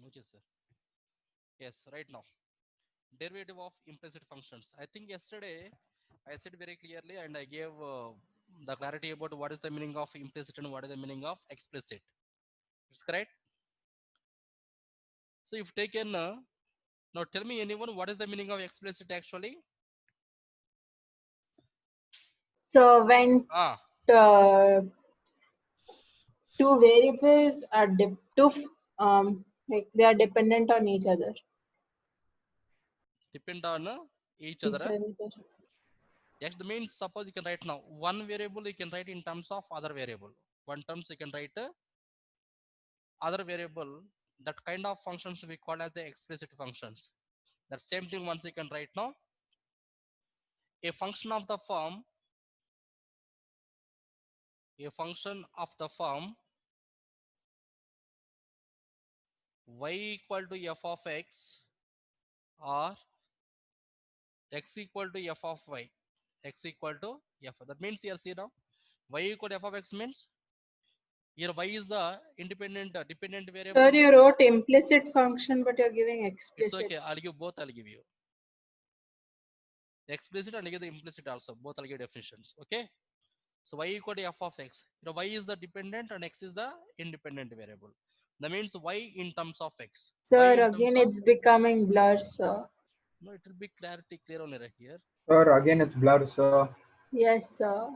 Okay, sir. Yes, right now. Derivative of implicit functions. I think yesterday I said very clearly and I gave the clarity about what is the meaning of implicit and what is the meaning of explicit. It's correct. So if taken now, tell me anyone what is the meaning of explicit actually? So when Ah, uh, two variables are like they are dependent on each other. depend on each Each other. other. Yes, the means suppose you can write now one variable you can write in terms of other variable. One terms you can write other variable. That kind of functions we call as the explicit functions. That same thing once you can write now a function of the form a function of the form y equal to f of x or x equal to f of y. X equal to f. That means here see now y equal to f of x means here y is the independent dependent variable Sir, here. you wrote implicit function, but you're giving It's explicit. okay. I'll give both. I'll give you explicit and I'll give the implicit also. Both I'll give definitions. Okay. So y equal to f of x. Y is the dependent and x is the independent variable. That means y in terms of x. Y Sir, in terms again of it's becoming blur, sir. no, it will be clarity clear only right here. Sir, again it's blur, sir. Yes, sir.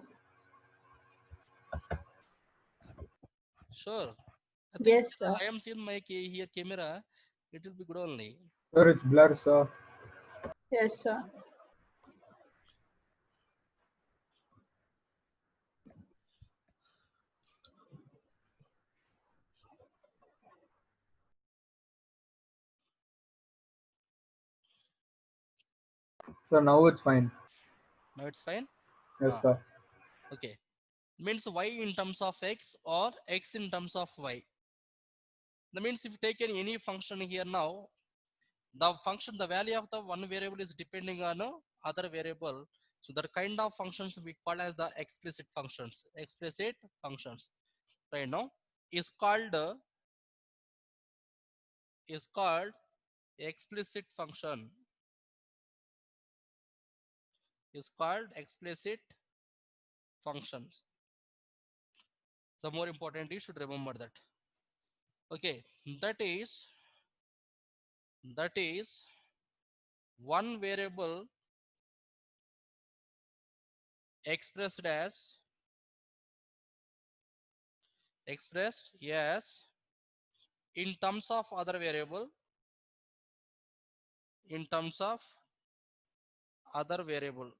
Sure. I think Yes, sir. I am seeing my here camera. It will be good only. Sir, it's blur, sir. Yes, sir. Sir, now it's fine. Now it's fine. Yes, sir. Okay. Means y in terms of x or x in terms of y. That means if you take any function here now, the function, the value of the one variable is depending on other variable. So that kind of functions we call as the explicit functions. Explicit functions. Right now is called explicit function. Is called explicit functions. So more important, you should remember that. Okay, that is one variable expressed as in terms of other variable in terms of other variable.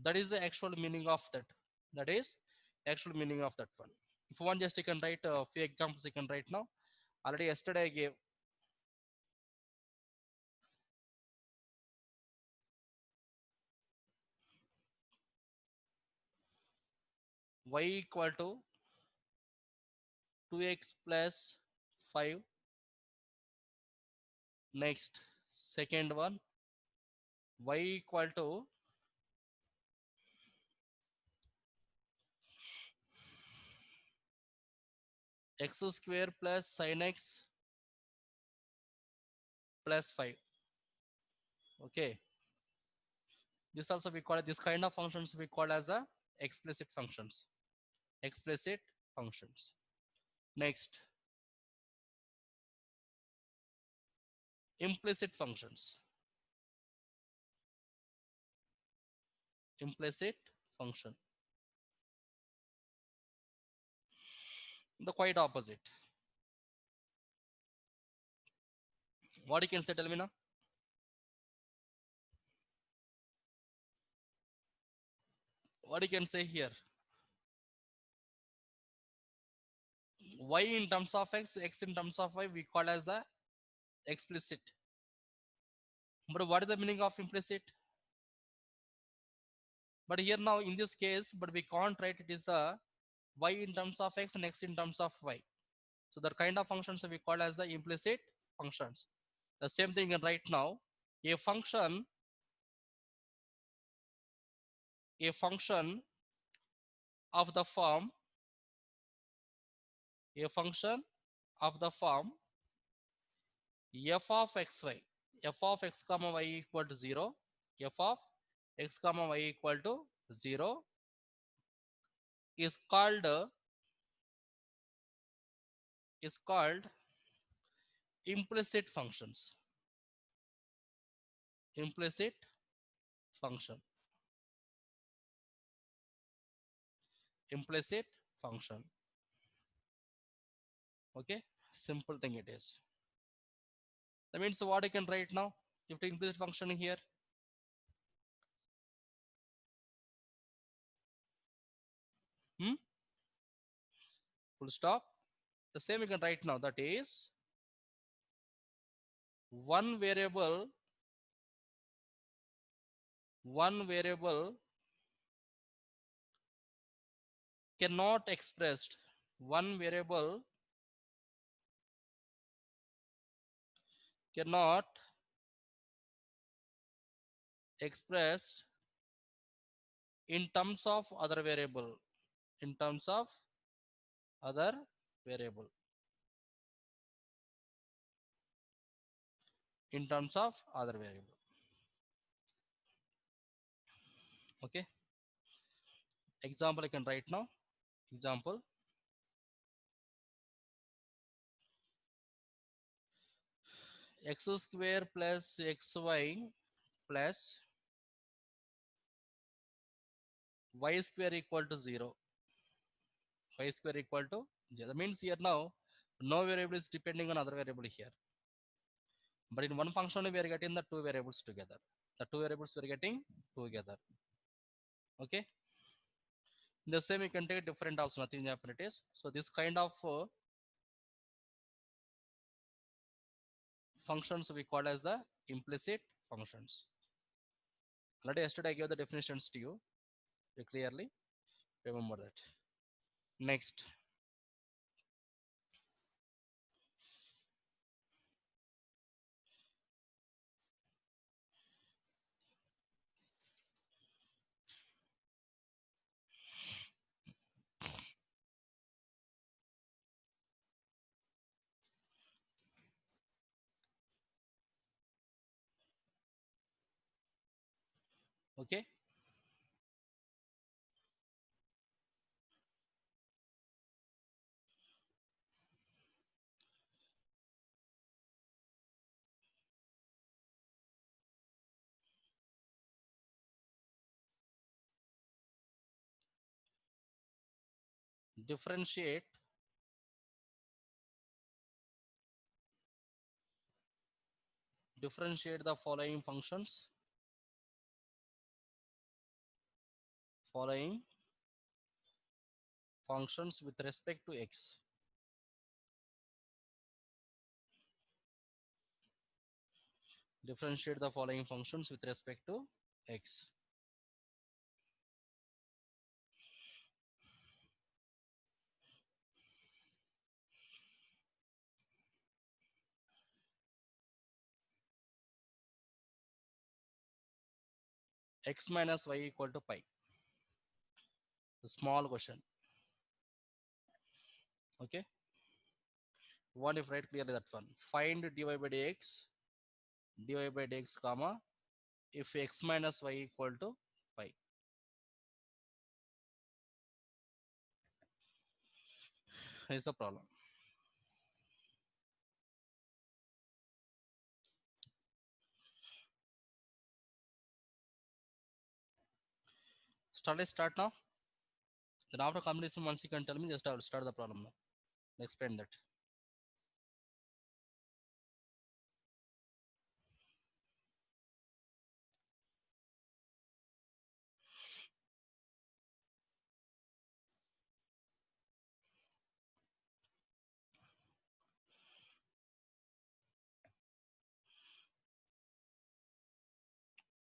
That is the actual meaning of that. That is actual meaning of that one. If you want, just you can write a few examples. You can write now. Already yesterday I gave y equal to 2x plus 5. Next, second one, y equal to x square plus sin x plus 5. Okay, this also we call it, this kind of functions we call as the explicit functions. Explicit functions. Next, implicit functions. Implicit function. The quite opposite. What you can say, tell me now? What you can say here? Y in terms of x, x in terms of y, we call as the explicit. But what is the meaning of implicit? But here now in this case, but we can't write it is the y in terms of x and x in terms of y. So the kind of functions we call as the implicit functions. The same thing in right now. A function, a function of the form a function of the form f of xy, f of x comma y equal to 0, f of x comma y equal to 0 is called implicit functions. Implicit function. Implicit function. Okay, simple thing it is. That means what I can write now? If the implicit function here, full stop. The same we can write now. That is one variable cannot expressed one variable cannot expressed in terms of other variable, in terms of other variable, in terms of other variable. Okay, example I can write now. Example, x square plus xy plus y square equal to 0. Y square equal to 0. That means here now no variable is depending on other variable here. But in one function we are getting the two variables together. The two variables we are getting together. Okay. The same you can take different also, nothing happen it is. So this kind of functions we call as the implicit functions. Already yesterday I gave the definitions to you. You clearly remember that. Next. Okay. Differentiate the following functions. Following functions with respect to x. Differentiate the following functions with respect to x. X minus y equal to pi. A small question. Okay. What if write clearly that one? Find dy by dx comma if x minus y equal to pi. Is the problem. Start now. Then after completion, once you can tell me, just I will start the problem now. Explain that.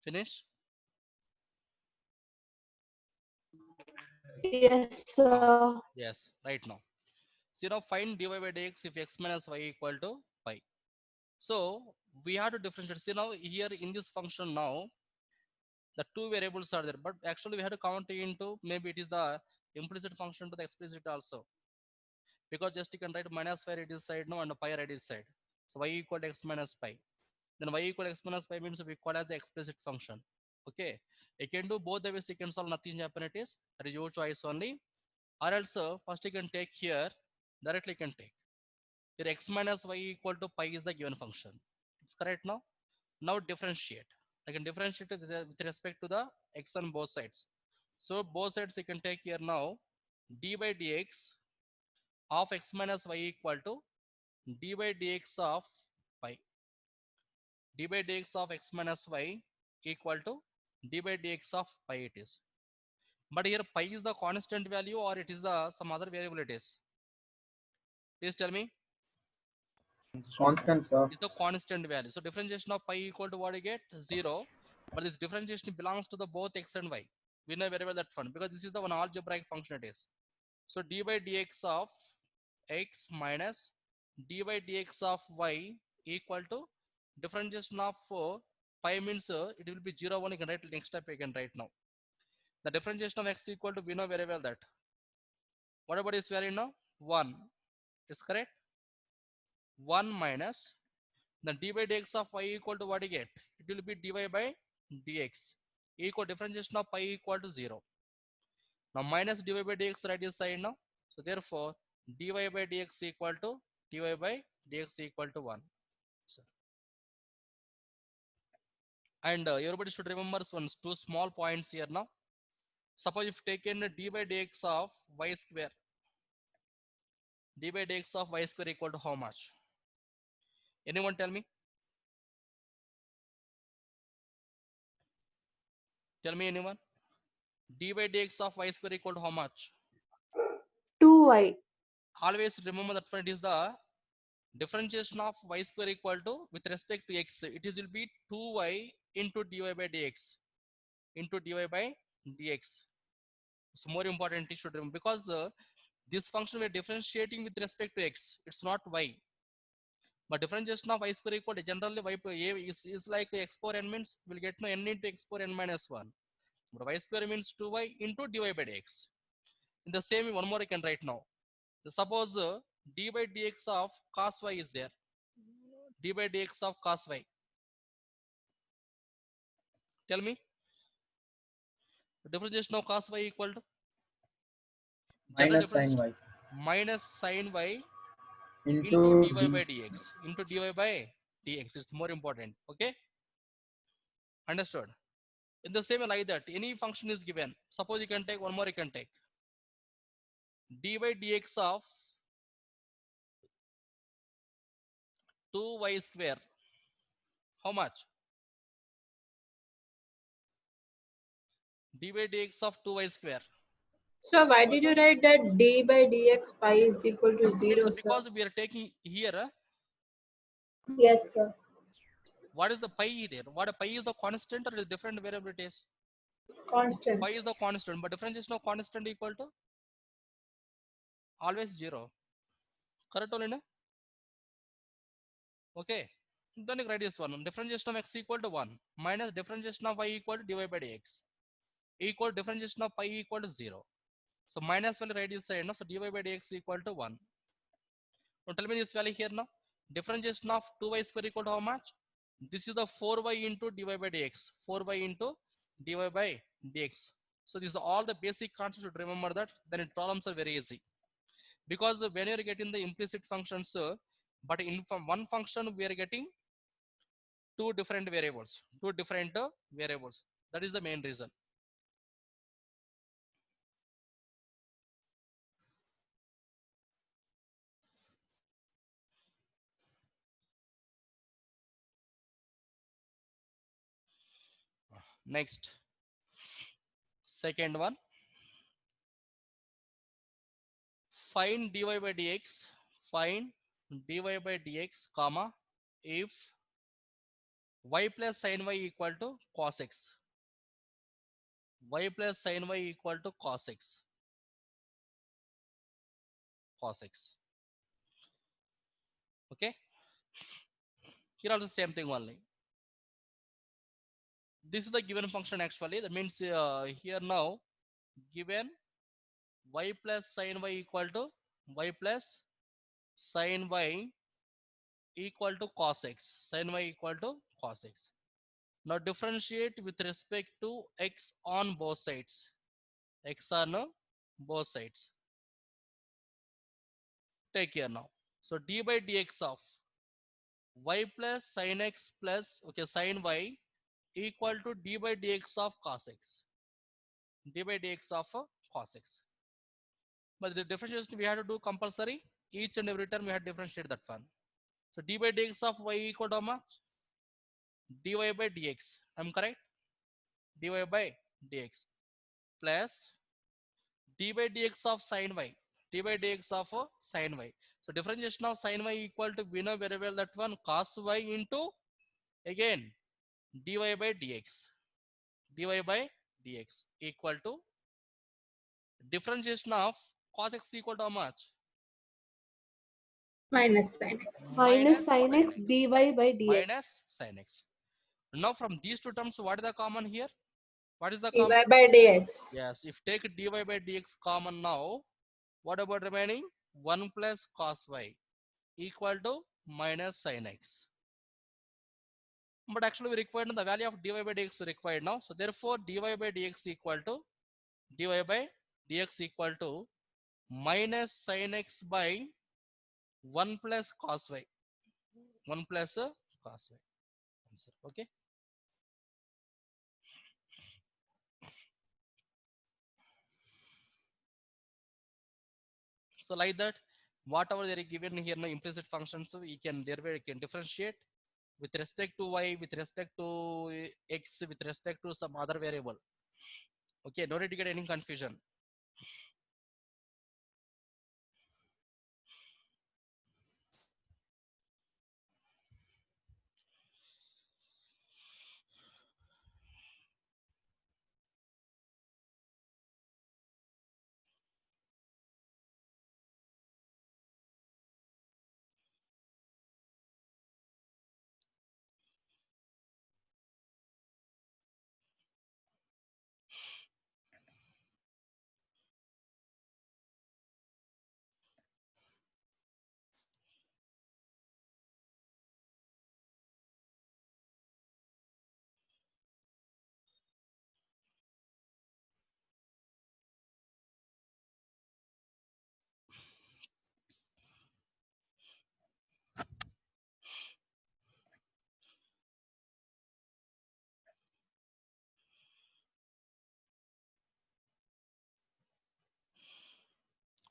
Finish? Yes, sir. Yes, right now. So now find dy by dx if x minus y equal to pi. So we have to differentiate. See now here in this function now, the two variables are there, but actually we have to count into maybe it is the implicit function to the explicit also. because just you can write minus y radius side now and pi radius side. So y equal to x minus pi. Then y equal to x minus pi means we call as the explicit function. Okay, you can do both the ways. You can solve, nothing happen. It is, that is your choice only. Or else first you can take here, directly you can take here x minus y equal to pi is the given function. It's correct now. Now differentiate. I can differentiate with respect to the x on both sides. So both sides you can take here now d by dx of x minus y equal to d by dx of pi. D by dx of x minus y equal to d by dx of pi it is. But here pi is the constant value or it is the some other variable it is. Please tell me. Constant, sir. It's the constant value. So differentiation of pi equal to what you get? 0. But this differentiation belongs to the both x and y. We know very well that one because this is the one algebraic function it is. So d by dx of x minus d by dx of y equal to differentiation of pi means it will be 0 1. You can write next step you can write now. The differentiation of x equal to, we know very well that. What about this value now? 1 is correct. 1 minus the d by dx of y equal to what you get? It will be dy by dx equal differentiation of pi equal to 0. Now minus dy by dx right this side now. So therefore dy by dx equal to dy by dx equal to 1. So, and everybody should remember two small points here now. Suppose if taken d by dx of y square, d by dx of y square equal to how much? Anyone tell me? Tell me anyone. D by dx of y square equal to how much? 2y. Always remember that it is the differentiation of y square equal to with respect to x. It is will be 2y into dy by dx into dy by dx. It's more important you should remember because this function we are differentiating with respect to x. It's not y. But differentiation of y square equal to generally y is like x power n means we'll get no n into x power n minus 1. But y square means 2y into dy by dx. In the same way, one more I can write now. So suppose d by dx of cos y is there. D by dx of cos y. Tell me. The differentiation of cos y equal to general Minus sin difference y. minus sin y Into dy d. by dx into dy by dx. It's more important. Okay. Understood. In the same way like that, any function is given. Suppose you can take one more. You can take d by dx of 2y square. How much? D by dx of 2y square. So why did you write that d by dx pi is equal to 0, It's sir? because we are taking here. Yes, sir. What is the pi here? What a pi is the constant or is different variable it is? Constant. Pi is the constant, but differentiation of constant equal to always 0. Correct only, no? Okay. Then you write this one. Differentiation of x equal to 1 minus differentiation of y equal to dy by dx equal differentiation of pi equal to 0. So minus value right this side, no? So dy by dx equal to 1. Now tell me this value here now. Differentiation of 2y square equal to how much? This is the 4y into dy by dx. 4y into dy by dx. So these are all the basic concepts to remember that. Then problems are very easy. Because when you're getting the implicit functions, but in one function we are getting two different variables. That is the main reason. Next, second one. Find dy by dx. Find dy by dx, comma, if y plus sin y equal to cos x. Y plus sin y equal to cos x. Cos x. Okay. Here also same thing only. This is the given function actually. That means here now given y plus sin y equal to y plus sin y equal to cos x. Sin y equal to cos x. Now differentiate with respect to x on both sides. X on both sides. Take care now. So d by dx of y plus sin x plus sin y equal to d by dx of cos x. D by dx of cos x. But the differentiation we have to do compulsory. Each and every term we have to differentiate that one. So d by dx of y equal to how much? Dy by dx. I'm correct? Dy by dx plus d by dx of sin y. D by dx of sin y. So differentiation of sin y equal to, we know very well that one, cos y into again dy by dx. Dy by dx equal to differentiation of cos x equal to how much? Minus sin x. Minus sin sin x dy by dx. minus sin x. Now from these two terms, what is the common here? What is the dy common? by dx. Yes, if take dy by dx common now, what about remaining? 1 plus cos y equal to minus sin x. But actually we required the value of dy by dx we required now. So therefore dy by dx equal to minus sin x by 1 plus cos y. 1 plus cos y. Answer. Okay. So like that, whatever they are given here now implicit functions, so we can thereby can differentiate with respect to y, with respect to x, with respect to some other variable. Okay, no need to get any confusion.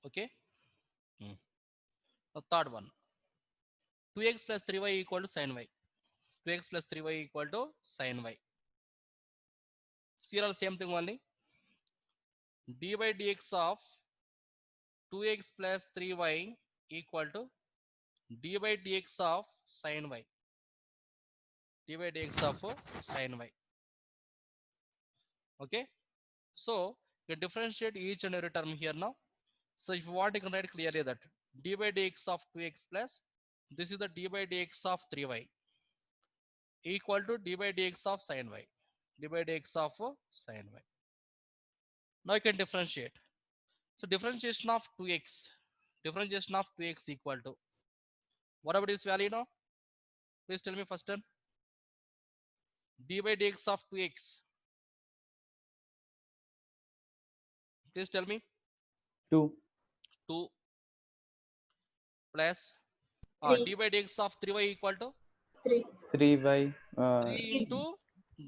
Okay. The third one, 2x plus 3y equal to sin y. 2x plus 3y equal to sin y. Here are the same thing only. D by dx of 2x plus 3y equal to d by dx of sin y. D by dx of sin y. Okay. So you differentiate each and every term here now. So if you want, you can write clearly that d by dx of 2x plus, this is the d by dx of 3y equal to d by dx of sin y. D by dx of sin y. Now you can differentiate. So differentiation of 2x, differentiation of 2x equal to, what about this value now? Please tell me first term. D by dx of 2x. Please tell me. 2. 2 plus Three. d by dx of 3y equal to 3. 3y. 3 into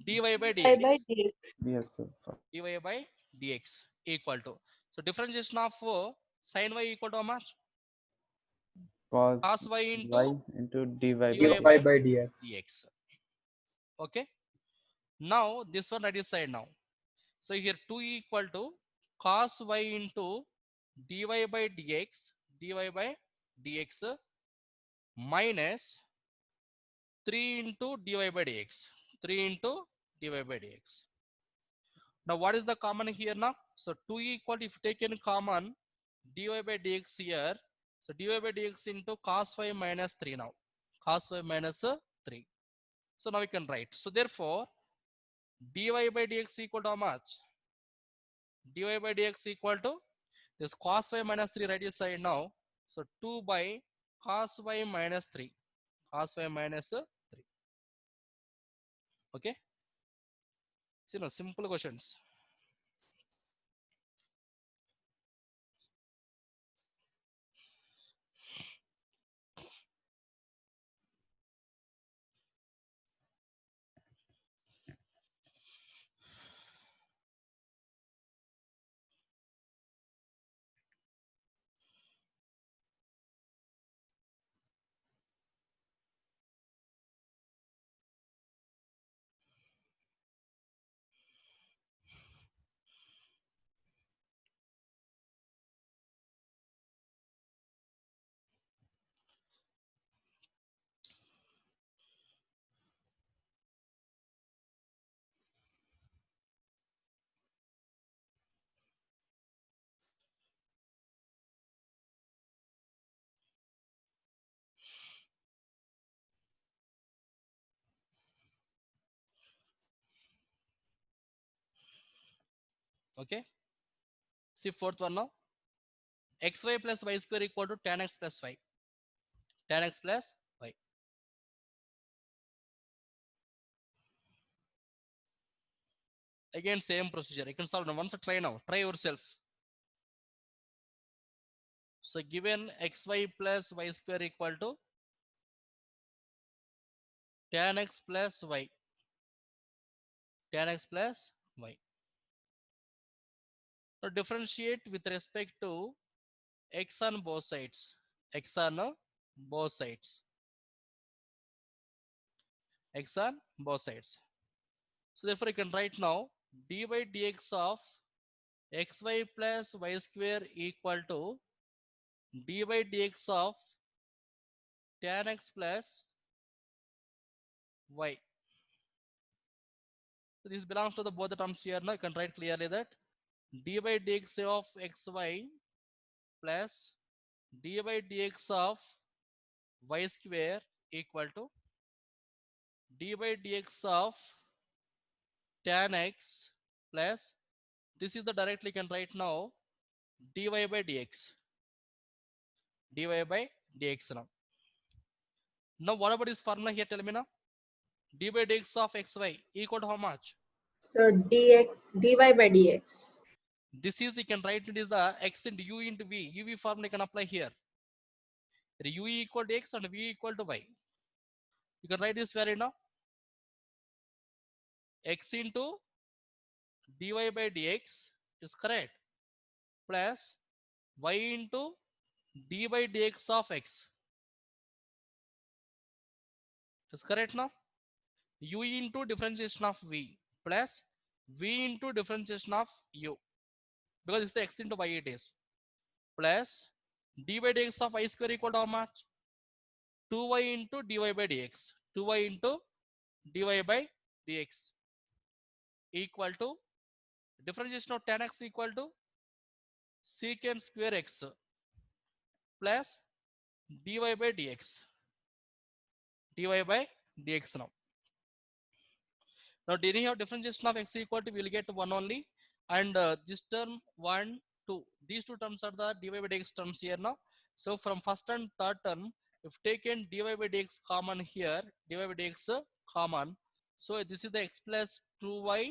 dy by By dx. dx. Yes, sir. Sorry. Dy by dx equal to. So differentiation of sin y equal to how much? Cos Cos y into y into dy by dy dy by by dx. dx. Okay. Now this one right side now. So here 2 equal to cos y into dy by dx, dy by dx minus 3 into dy by dx, 3 into dy by dx. Now what is the common here now? So 2 equal, if taken common, dy by dx here. So dy by dx into cos y minus 3 now. Cos y minus 3. So now we can write. So therefore, dy by dx equal to how much? Dy by dx equal to this cos y minus 3 right side now. So 2 by cos y minus 3. Cos y minus 3. Okay. So, simple questions. Okay. See fourth one now. Xy plus y square equal to tan x plus y. Tan x plus y. Again, same procedure. You can solve now. Once try now. Try yourself. So given xy plus y square equal to tan x plus y. Tan x plus y. Now differentiate with respect to x on both sides. X on both sides. X on both sides. So therefore you can write now dy dx of xy plus y square equal to dy dx of tan x plus y. So this belongs to the both the terms here. Now you can write clearly that dy dx of xy plus dy dx of y square equal to dy dx of tan x plus, this is the directly can write now dy by dx. Dy by dx now. Now what about this formula here? Tell me now. Dy by dx of xy equal to how much? So dy by dx. This is, you can write it is the x into u into v. uv formula can apply here. U equal to x and v equal to y. You can write this value now. X into dy by dx is correct. Plus y into d by dx of x. Is correct now. U into differentiation of v plus v into differentiation of u. Because it's the x into y it is. Plus d by dx of y square equal to how much? 2y into dy by dx. 2y into dy by dx equal to differentiation of tan x equal to secant square x plus dy by dx. Dy by dx now. Now did you have differentiation of x equal to, we will get 1 only, and this term 1, 2. These two terms are the dy by dx terms here now. So from first and third term, if taken dy by dx common here, dy by dx common. So this is the x plus 2y,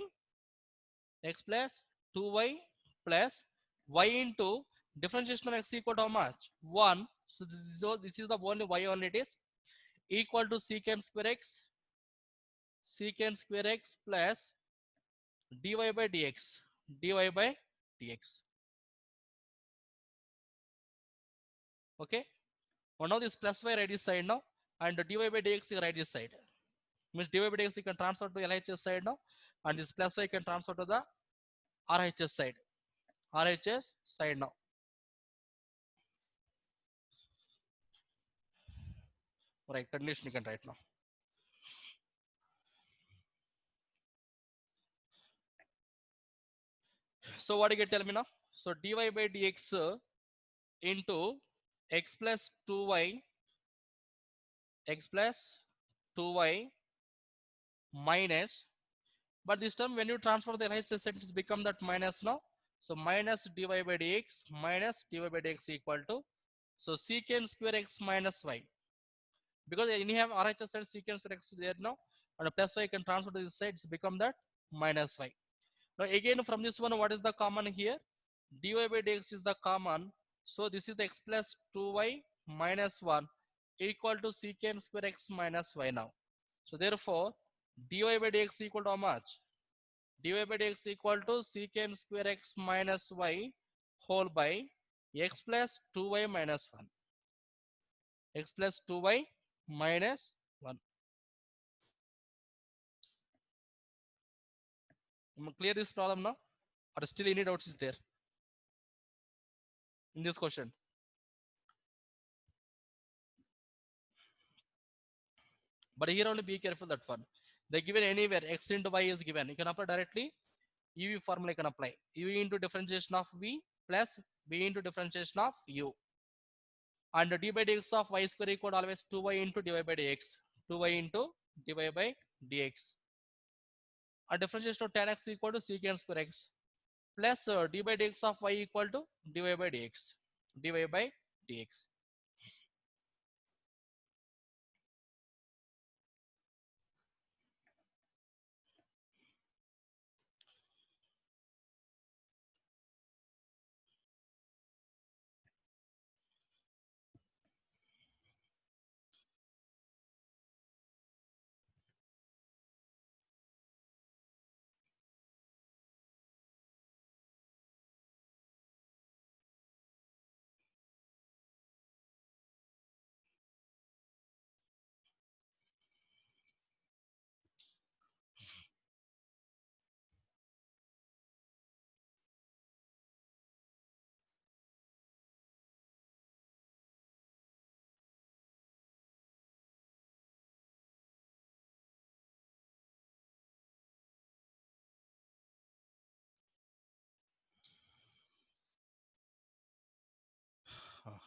x plus 2y plus y into differentiation of x equal to how much? 1. So this is the only y only it is equal to secant square x plus dy by dx. Dy by dx. Okay. Well, now this plus y right this side now, and dy by dx is right this side. Means dy by dx you can transfer to LHS side now, and this plus y can transfer to the RHS side. RHS side now. Right, condition you can write now. So what do you get? Tell me now. So dy by dx into x plus 2y, x plus 2y minus, but this term when you transfer the LHS set, it's become that minus now. So minus dy by dx minus dy by dx equal to So secant square x minus y. Because when you have RHS side secant square x there now, and a plus y can transfer to this side, it's become that minus y. Now again from this one, what is the common here? Dy by dx is the common. So this is the x plus 2y minus 1 equal to secant square x minus y now. So therefore, dy by dx equal to how much? Dy by dx equal to secant square x minus y whole by x plus 2y minus 1. X plus 2y minus 1. Clear this problem now? Or still any doubts is there in this question? But here only be careful that one. They given anywhere x into y is given. You can apply directly. UV formula you can apply. U into differentiation of v plus v into differentiation of u. And d by dx of y square equal always 2y into dy by dx. 2y into dy by dx. And differentiation of tan x equal to secant square x plus d by dx of y equal to dy by dx. dy by dx.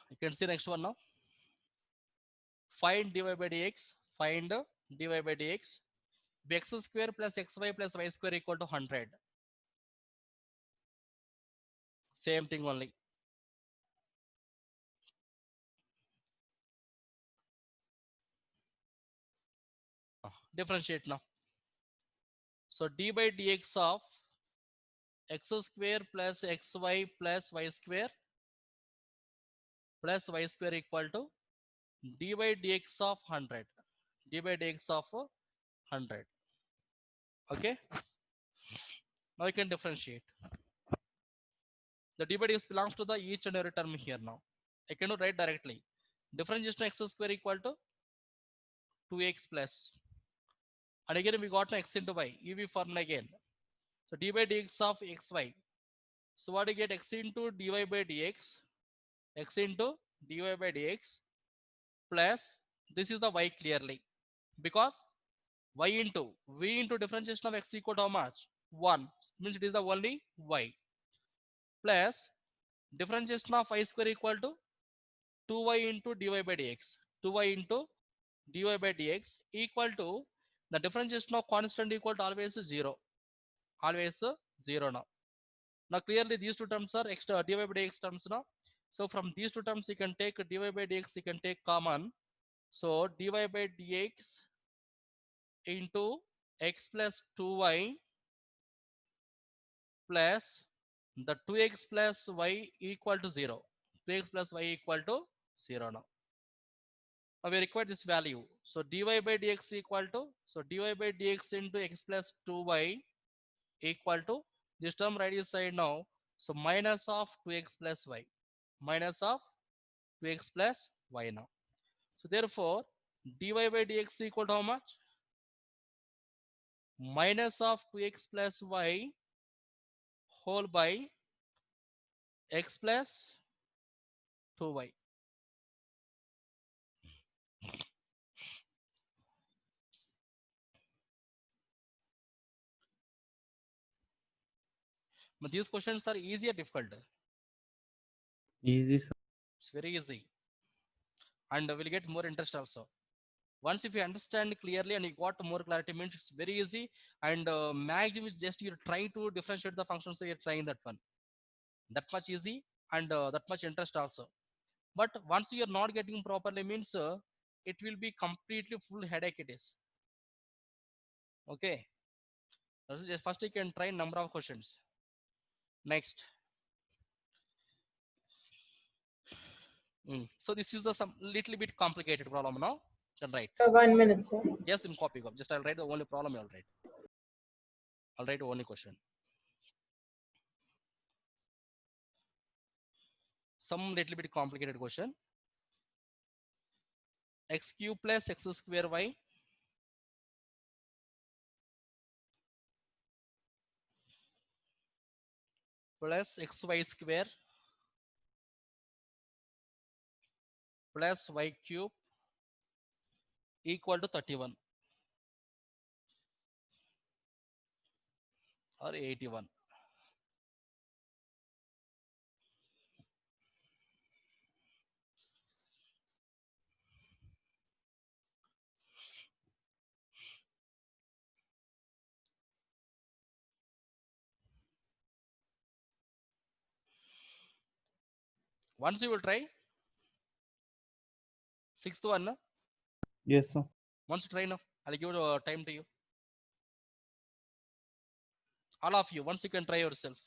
You can see next one now. Find dy by dx. Find dy by dx. X square plus xy plus y square equal to 100. Same thing only. Differentiate now. So d by dx of x square plus xy plus y square plus y square equal to d by dx of 100. d by dx of 100. Okay. Now you can differentiate. The d by dx belongs to the each and every term here now. I can write directly. Differentiation of x square equal to 2x plus. And again we got x into y. UV formula again. So d by dx of xy. So what do you get? X into dy by dx. X into dy by dx plus this is the y clearly. Because y into v into differentiation of x equal to how much? 1. Means it is the only y. Plus differentiation of y square equal to 2y into dy by dx. 2y into dy by dx equal to the differentiation of constant equal to always 0. Always 0 now. Now clearly these two terms are extra dy by dx terms now. So from these two terms you can take dy by dx, you can take common. So dy by dx into x plus 2y plus the 2x plus y equal to 0. 2x plus y equal to 0 now. Now we require this value. So dy by dx equal to, so dy by dx into x plus 2y equal to this term right side now. So minus of 2x plus y. Minus of 2x plus y now. So therefore, dy by dx equal to how much? Minus of 2x plus y whole by x plus 2y. But these questions are easy or difficult? Easy, sir. It's very easy. And we'll get more interest also. Once if you understand clearly and you got more clarity, means it's very easy. And maximum is just you're trying to differentiate the functions, so you're trying that one. That much easy and that much interest also. But once you are not getting properly means it will be completely full headache it is. Okay, first you can try number of questions. Next. So this is the some little bit complicated problem now. Can write. 1 minute, sir. Yes, in copy. Just I'll write the only problem. I'll write only question. Some little bit complicated question. X cube plus x square y plus xy square plus y cube equal to 31 or 81. Once you will try sixth one. No? Yes, sir. Once you try now, I'll give time to you. All of you, once you can try yourself.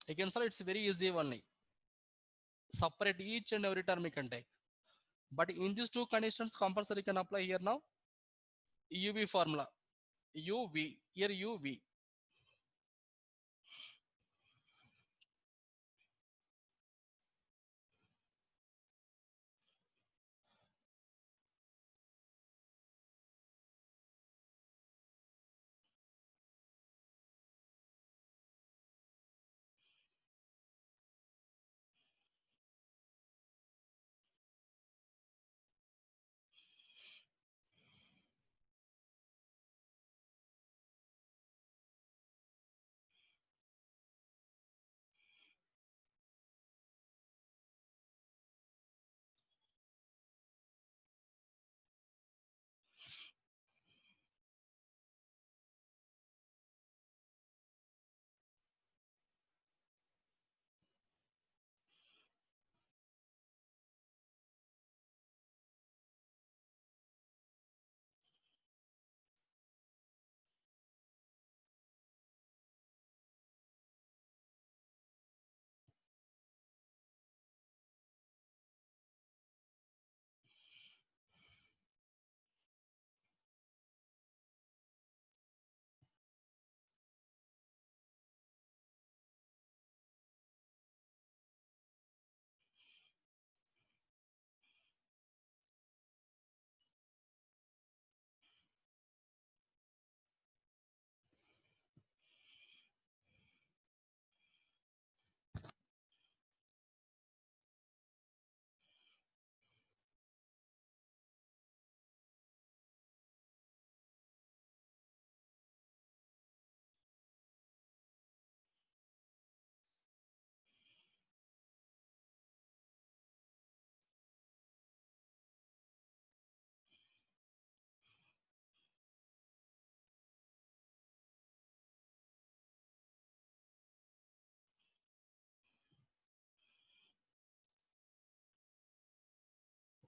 Again, sir, it's very easy only. Separate each and every term you can take. But in these two conditions, compulsory can apply here now. UV formula. UV. Here UV.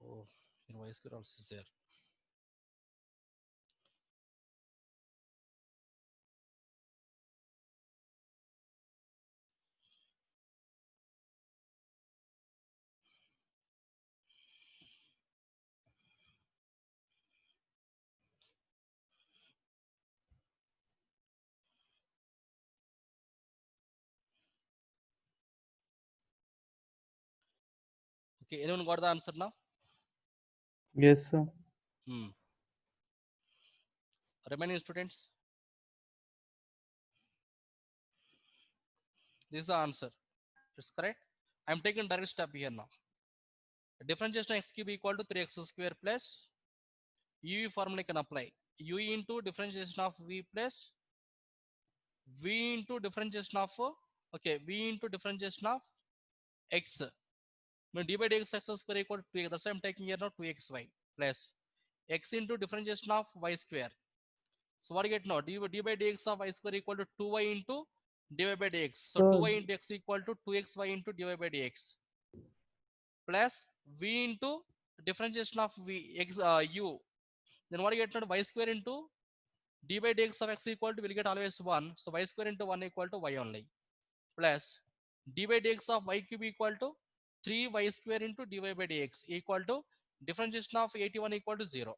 Oh, your voice also is there. Okay, anyone got the answer now? Yes, sir. Remaining students, this is the answer. It's correct. I'm taking direct step here now. Differentiation of x cube equal to 3x square plus u formula can apply. U into differentiation of v plus v into differentiation of v into differentiation of x. When d by dx x square equal to 2x, that's why I'm taking here now 2xy plus x into differentiation of y square. So what do you get now? d by dx of y square equal to 2y into dy by dx. So Sir. 2y into x equal to 2xy into dy by dx plus v into differentiation of v x u. Then what do you get now? Y square into d by dx of x equal to, will get always 1. So y square into 1 equal to y only plus d by dx of y cube equal to 3y square into dy by dx equal to differentiation of 81 equal to 0.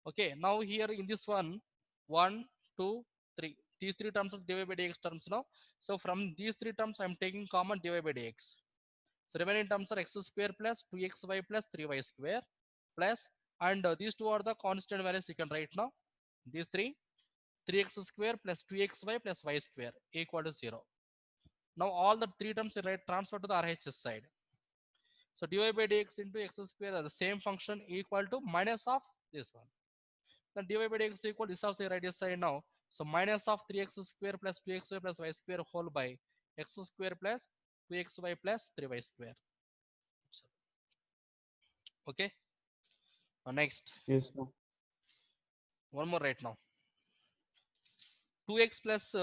Okay, now here in this one, 1, 2, 3. These three terms of dy by dx terms now. So from these three terms, I'm taking common dy by dx. So remaining terms are x square plus 2xy plus 3y square plus, and these two are the constant values you can write now. These three, 3x square plus 2xy plus y square equal to 0. Now all the three terms you write transfer to the RHS side. So dy by dx into x square are the same function equal to minus of this one. Then dy by dx equal, this also right side now. So minus of 3x square plus 2xy plus y square whole by x square plus 2xy plus 3y square. So, okay. Next, Yes, sir. one more right now. 2x plus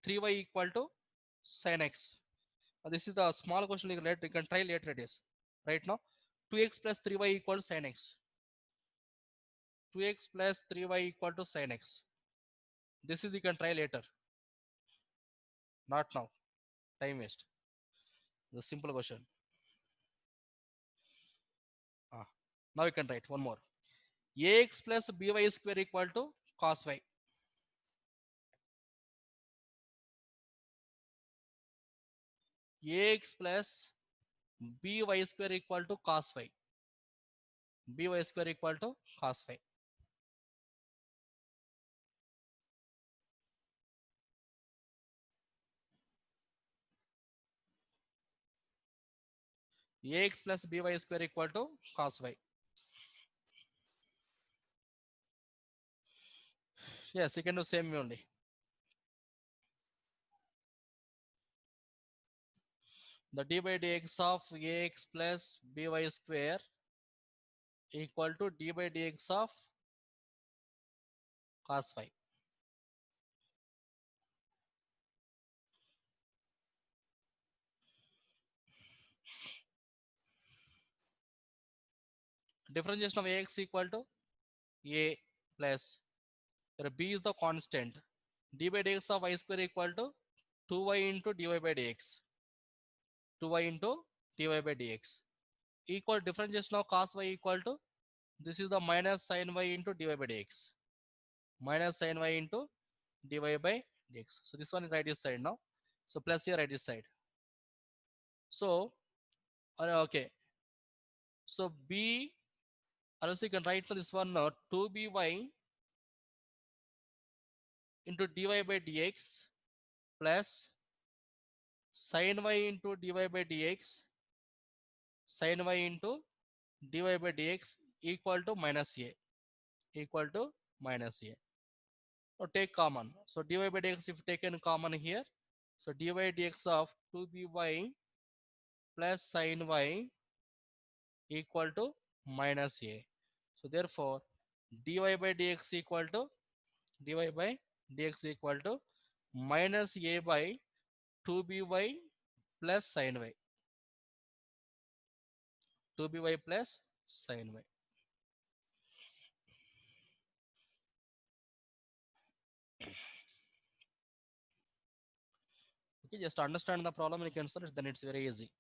3y equal to sin x. This is the small question you can try later it is. Right now, 2x plus 3y equal to sin x. 2x plus 3y equal to sin x. This is you can try later. Not now. Time waste. The simple question. Now you can write one more. Ax plus by square equal to cos y. Ax plus by square equal to cos y. By square equal to cos y. Ax plus by square equal to cos y. Yes, you can do same way only. The d by dx of ax plus by square equal to d by dx of cos y. Differentiation of ax equal to a plus, where b is the constant. D by dx of y square equal to 2y into dy by dx. 2y into dy by dx equal differentiation of cos y equal to, this is the minus sin y into dy by dx. Minus sin y into dy by dx. So this one is right side now. So plus here right side. So okay. So b, also you can write for this one now 2by into dy by dx plus sin y into dy by dx sin y into dy by dx equal to minus a, equal to minus a. Now take common. So dy by dx if taken common here, so dy by dx of 2by plus sin y equal to minus a. So therefore dy by dx equal to, dy by dx equal to minus a by 2by plus sin y. 2by plus sin y. Okay, just understand the problem and you can solve it, then it's very easy.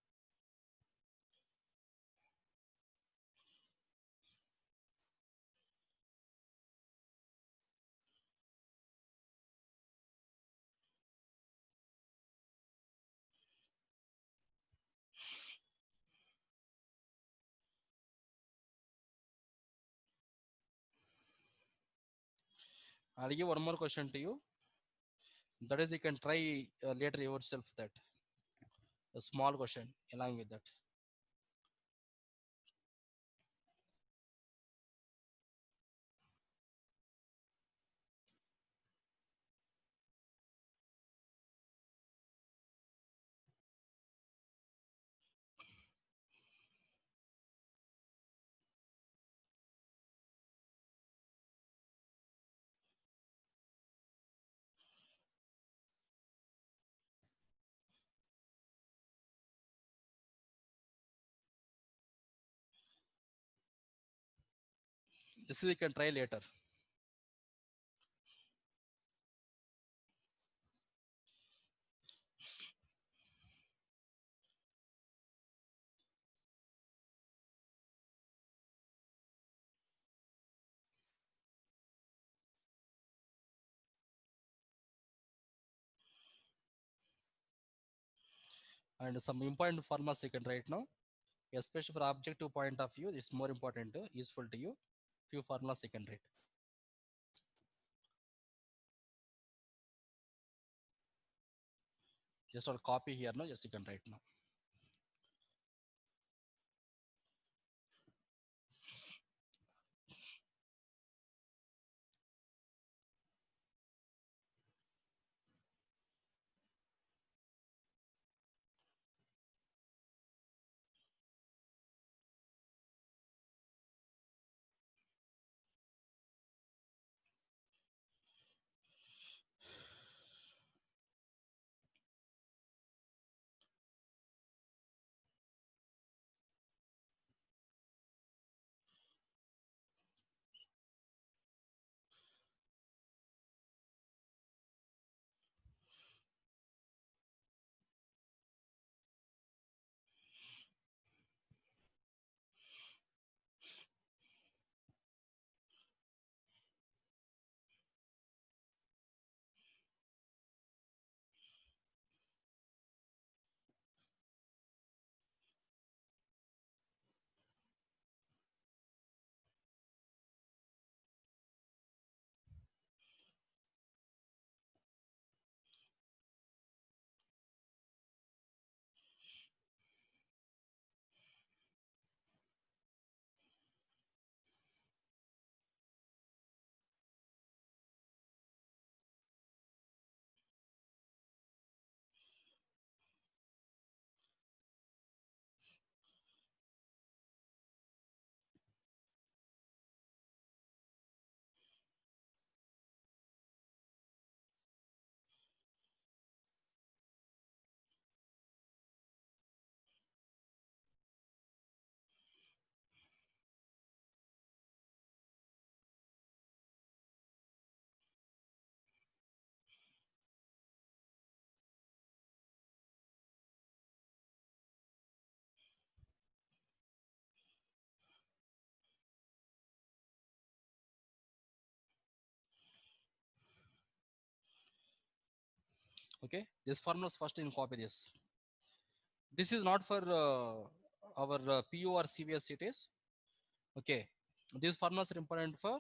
I'll give one more question to you. That is, you can try later yourself that a small question along with that. This is you can try later. And some important formulas you can write now, especially for objective point of view. It's more important, useful to you. Few formulas you can write. Just a copy here now. Just you can write now. Okay. This formulas first in copy this. This is not for our PU or CVS it is. Okay. These formulas are important for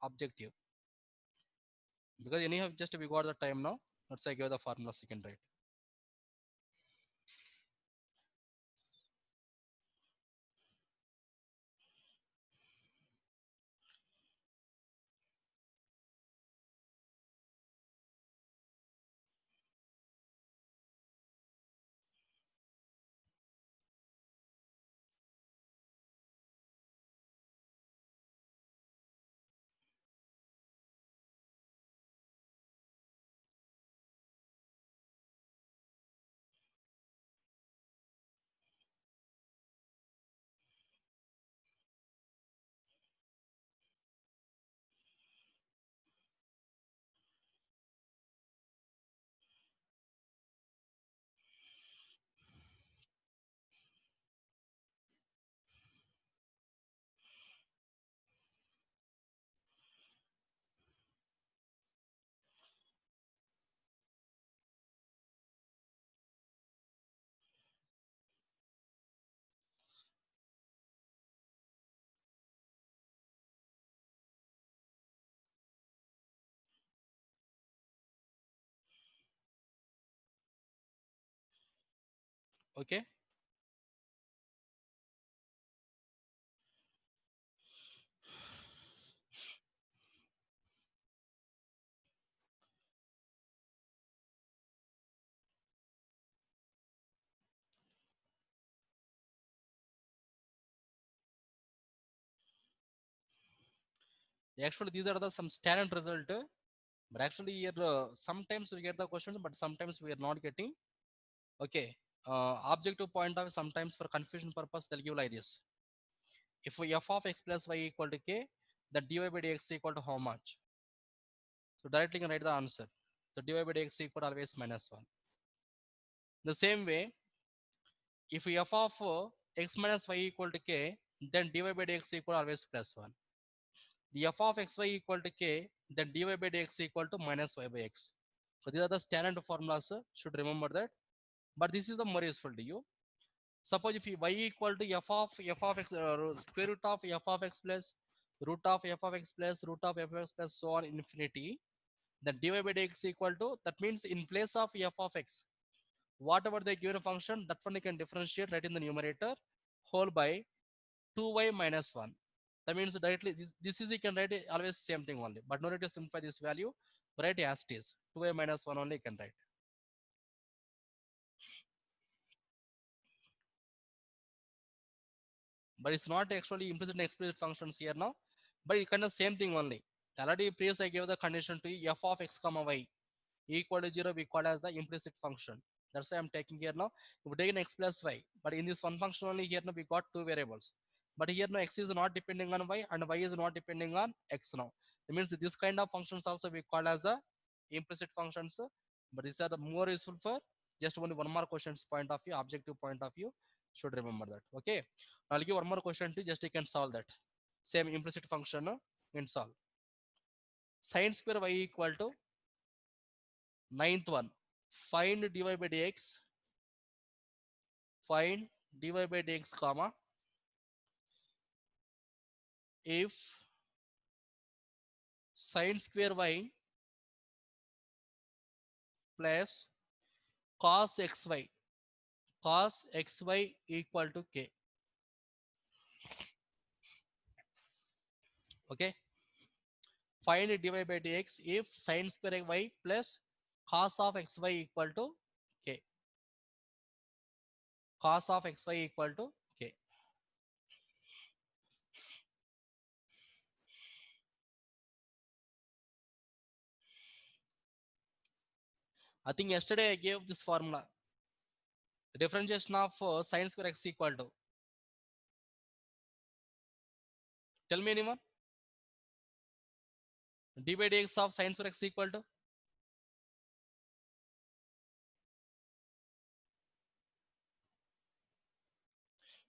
objective. Because anyhow, just we got the time now. Let's say give the formula second right. Okay. Actually, these are the some standard result. But actually here sometimes we get the questions, but sometimes we are not getting. Okay. Objective point of sometimes for confusion purpose they'll give like this. If f of x plus y equal to k, then dy by dx equal to how much? So directly you can write the answer. So dy by dx equal to always -1. The same way, if f of x minus y equal to k, then dy by dx equal to always +1. The f of xy equal to k, then dy by dx equal to minus y by x. So these are the standard formulas. Should remember that. But this is the more useful to you. Suppose if y equal to f of x square root of f of x plus root of f of x plus root of f of x plus so on infinity, then dy by dx equal to, that means in place of f of x, whatever they given a function, that one you can differentiate right in the numerator whole by 2y minus 1. That means directly this is you can write it always same thing only, but no need to simplify this value. Write as it is 2y minus 1 only you can write. But it's not actually implicit and explicit functions here now, but it kind of same thing only. Already previous I gave the condition to f of x comma y equal to 0 we call as the implicit function. That's why I'm taking here now. If we take an x plus y, but in this one function only here now we got two variables. But here now x is not depending on y and y is not depending on x now. It means this kind of functions also we call as the implicit functions. But these are the more useful for just only one more questions point of view, objective point of view. Should remember that. Okay. I'll give one more question to just you can solve that. Same implicit function in solve. Sin square y equal to ninth one. Find dy by dx. Find dy by dx comma if sin square y plus cos xy equal to k. Okay. Find dy by dx if sin square y plus cos of xy equal to k. Cos of xy equal to k. I think yesterday I gave this formula. The differentiation of sin square x equal to. Tell me anyone. D by dx of sin square x equal to.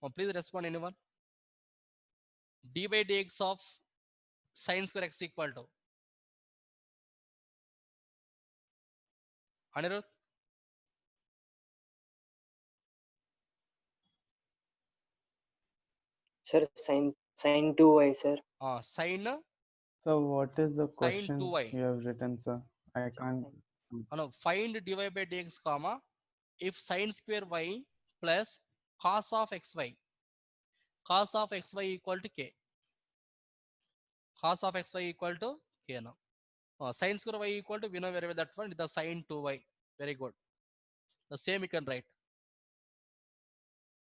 Oh, please respond anyone. D by dx of sin square x equal to. Anirudh. Sir, sin 2y, sir. Sin So what is the sin question 2y. you have written, sir? I can't. No, find dy by dx comma if sin square y plus cos of xy. Cos of xy equal to k. Cos of xy equal to k now. Sin square y equal to, we know very well that one, the sin 2y. Very good. The same you can write.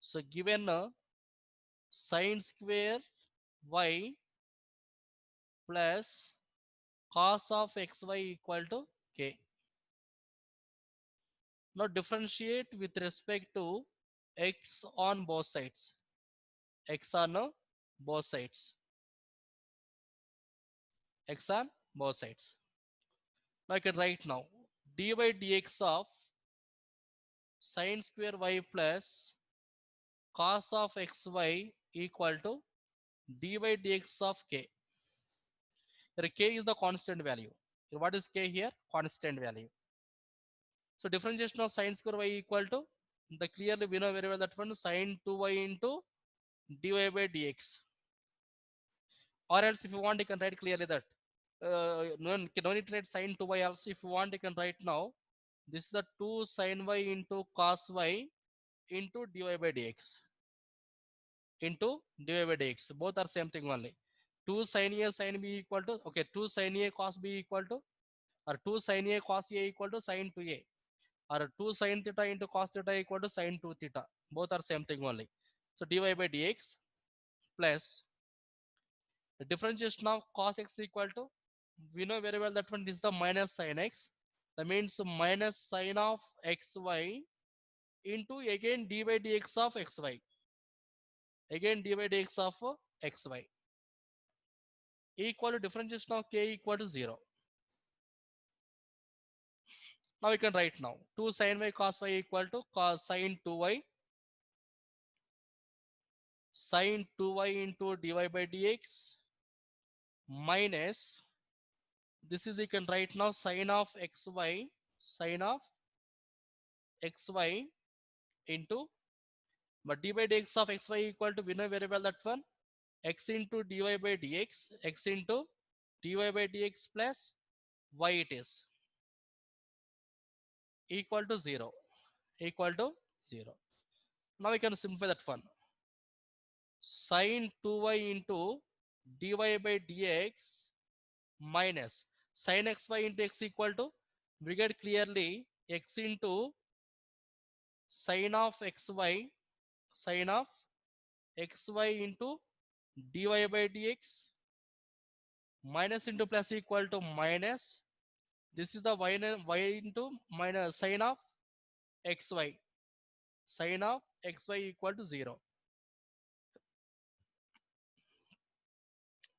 So given sin square y plus cos of xy equal to k. Now differentiate with respect to x on both sides. X on both sides. X on both sides. Now I can write now dy by dx of sin square y plus cos of xy equal to dy by dx of k. Here k is the constant value. Here what is k here? Constant value. So differentiation of sin square y equal to, the clearly we know very well that one sin 2y into dy by dx. Or else if you want you can write clearly that no need to write sin 2y also. If you want you can write now this is the 2 sin y into cos y into dy by dx into dy by dx. Both are same thing only. 2 sin a sin b equal to, okay, 2 sin a cos b equal to, or 2 sin a cos a equal to sin 2a, or 2 sin theta into cos theta equal to sin 2 theta. Both are same thing only. So dy by dx plus the differentiation of cos x equal to, we know very well that one is the minus sin x. That means minus sin of xy into again d by dx of xy. Again d by dx of xy equal to differentiation of k equal to 0. Now we can write now 2 sin y cos y equal to cos sin 2y sin 2y into dy by dx minus, this is you can write now sin of xy into, but d by dx of xy equal to, we know very well that one, x into dy by dx, x into dy by dx plus y it is equal to 0, equal to 0. Now we can simplify that one. Sin 2y into dy by dx minus sin xy into x equal to, we get clearly x into sin of xy, sin of xy into dy by dx minus into plus equal to minus, this is the y into minus sin of xy, sin of xy equal to 0.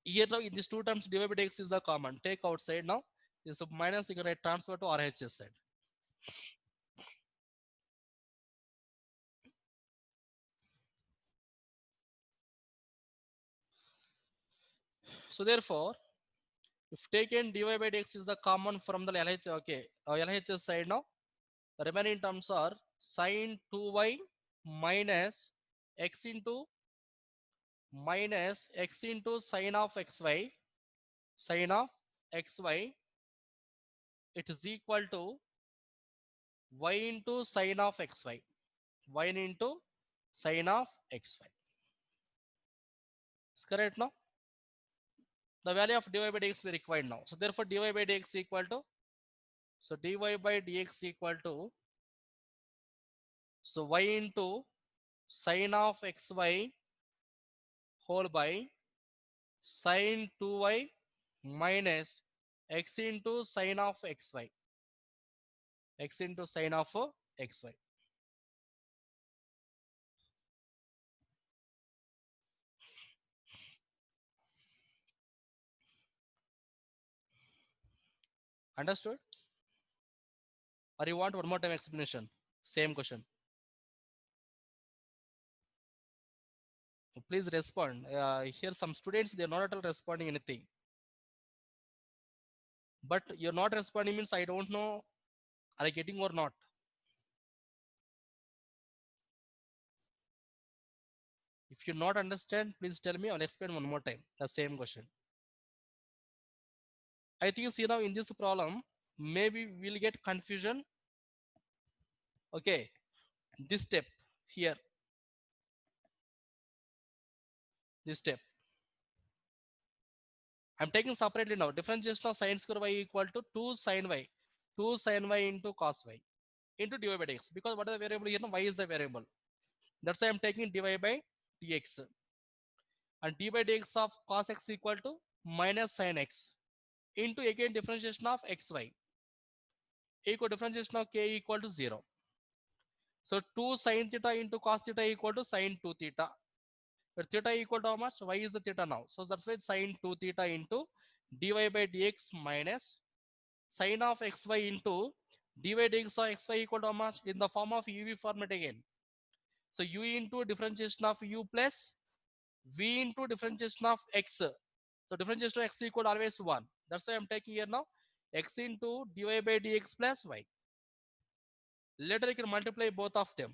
Here now in these two terms dy by dx is the common, take outside now, this minus you can write transfer to RHS side. So therefore, if taken dy by dx is the common from the LH, okay, LHS side now, the remaining terms are sin 2y minus x into sin of xy, sin of xy, it is equal to y into sin of xy, y into sin of xy. Is correct now? The value of dy by dx we required now. So therefore dy by dx equal to, so dy by dx equal to, so y into sin of xy whole by sin 2y minus x into sin of xy, x into sin of xy. Understood? Or you want one more time explanation? Same question. Please respond. Here some students, they're not at all responding anything. But you're not responding means I don't know are you getting or not. If you not understand, please tell me. I'll explain one more time the same question. I think see now in this problem, maybe we'll get confusion. Okay, this step here, this step. I'm taking separately now. Differentiation of sin square y equal to 2 sin y, 2 sin y into cos y into dy by dx. Because what is the variable here? Y is the variable. That's why I'm taking dy by dx. And d by dx of cos x equal to minus sin x into again differentiation of xy equal differentiation of k equal to 0. So 2 sin theta into cos theta equal to sin 2 theta. But theta equal to how much? Y is the theta now. So that's why sin 2 theta into dy by dx minus sin of xy into dy by dx of xy equal to how much? In the form of uv format again. So u into differentiation of u plus v into differentiation of x. So differentiation of x equal to always 1. That's why I'm taking here now x into dy by dx plus y. Later you can multiply both of them.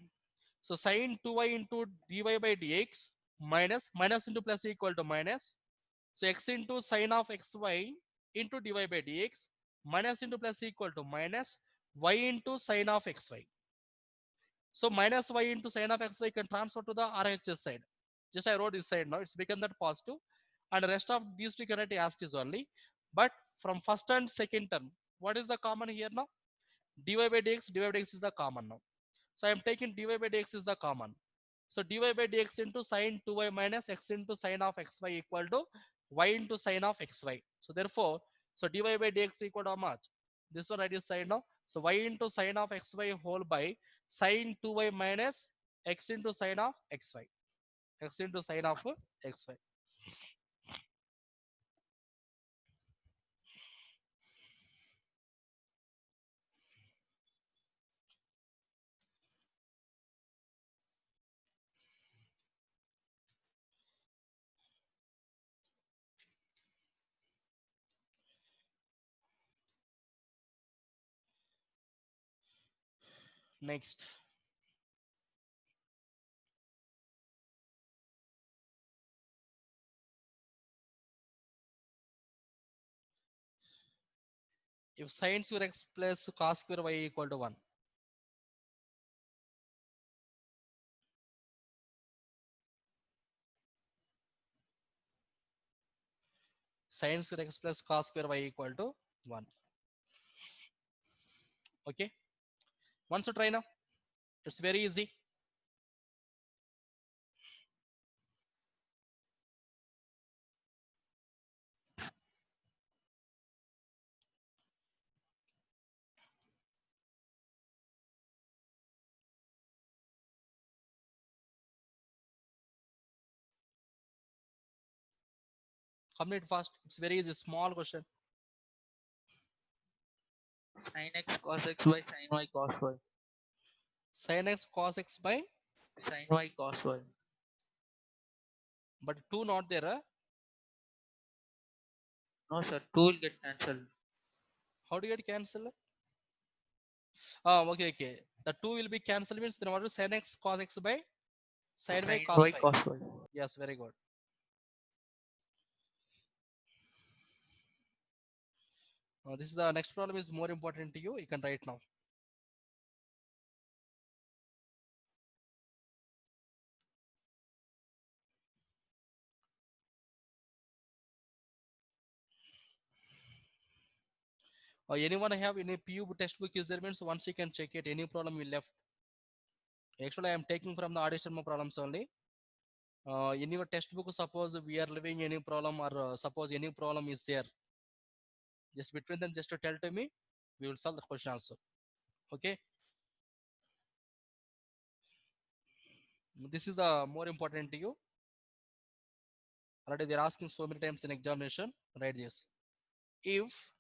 So sin 2y into dy by dx minus into plus equal to minus. So x into sin of xy into dy by dx minus into plus equal to minus y into sin of xy. So minus y into sine of xy can transfer to the RHS side. Just I wrote this side now. It's become that positive, and the rest of these two can write as it is only. But from first and second term, what is the common here now? Dy by dx is the common now. So I am taking dy by dx is the common. So dy by dx into sine 2y minus x into sine of xy equal to y into sine of xy. So therefore, so dy by dx equal to how much? This one right is side now. So y into sine of xy whole by sine 2y minus x into sine of xy. X into sine of xy. Next. If sine square x plus cos square y equal to 1. Sine square x plus cos square y equal to 1. Okay. Once you try now, it's very easy. Complete fast. It's very easy. Small question. Sin x cos x by sin y cos y. Sin x cos x by, Sin y cos y. but 2 not there. No sir, 2 will get cancelled. How do you get cancel? Oh, okay. The 2 will be cancelled means then what is sin x cos x by sin y Sin cos y y. cos y. Yes, very good. This is the next problem is more important to you. You can write now. Anyone have any PU textbook is there means once you can check it. Any problem you left. Actually, I am taking from the audition problems only. In your textbook, suppose we are living any problem or suppose any problem is there. Just between them, just to tell to me, we will solve the question also. Okay. This is the more important to you. Already they're asking so many times in examination. Write this. If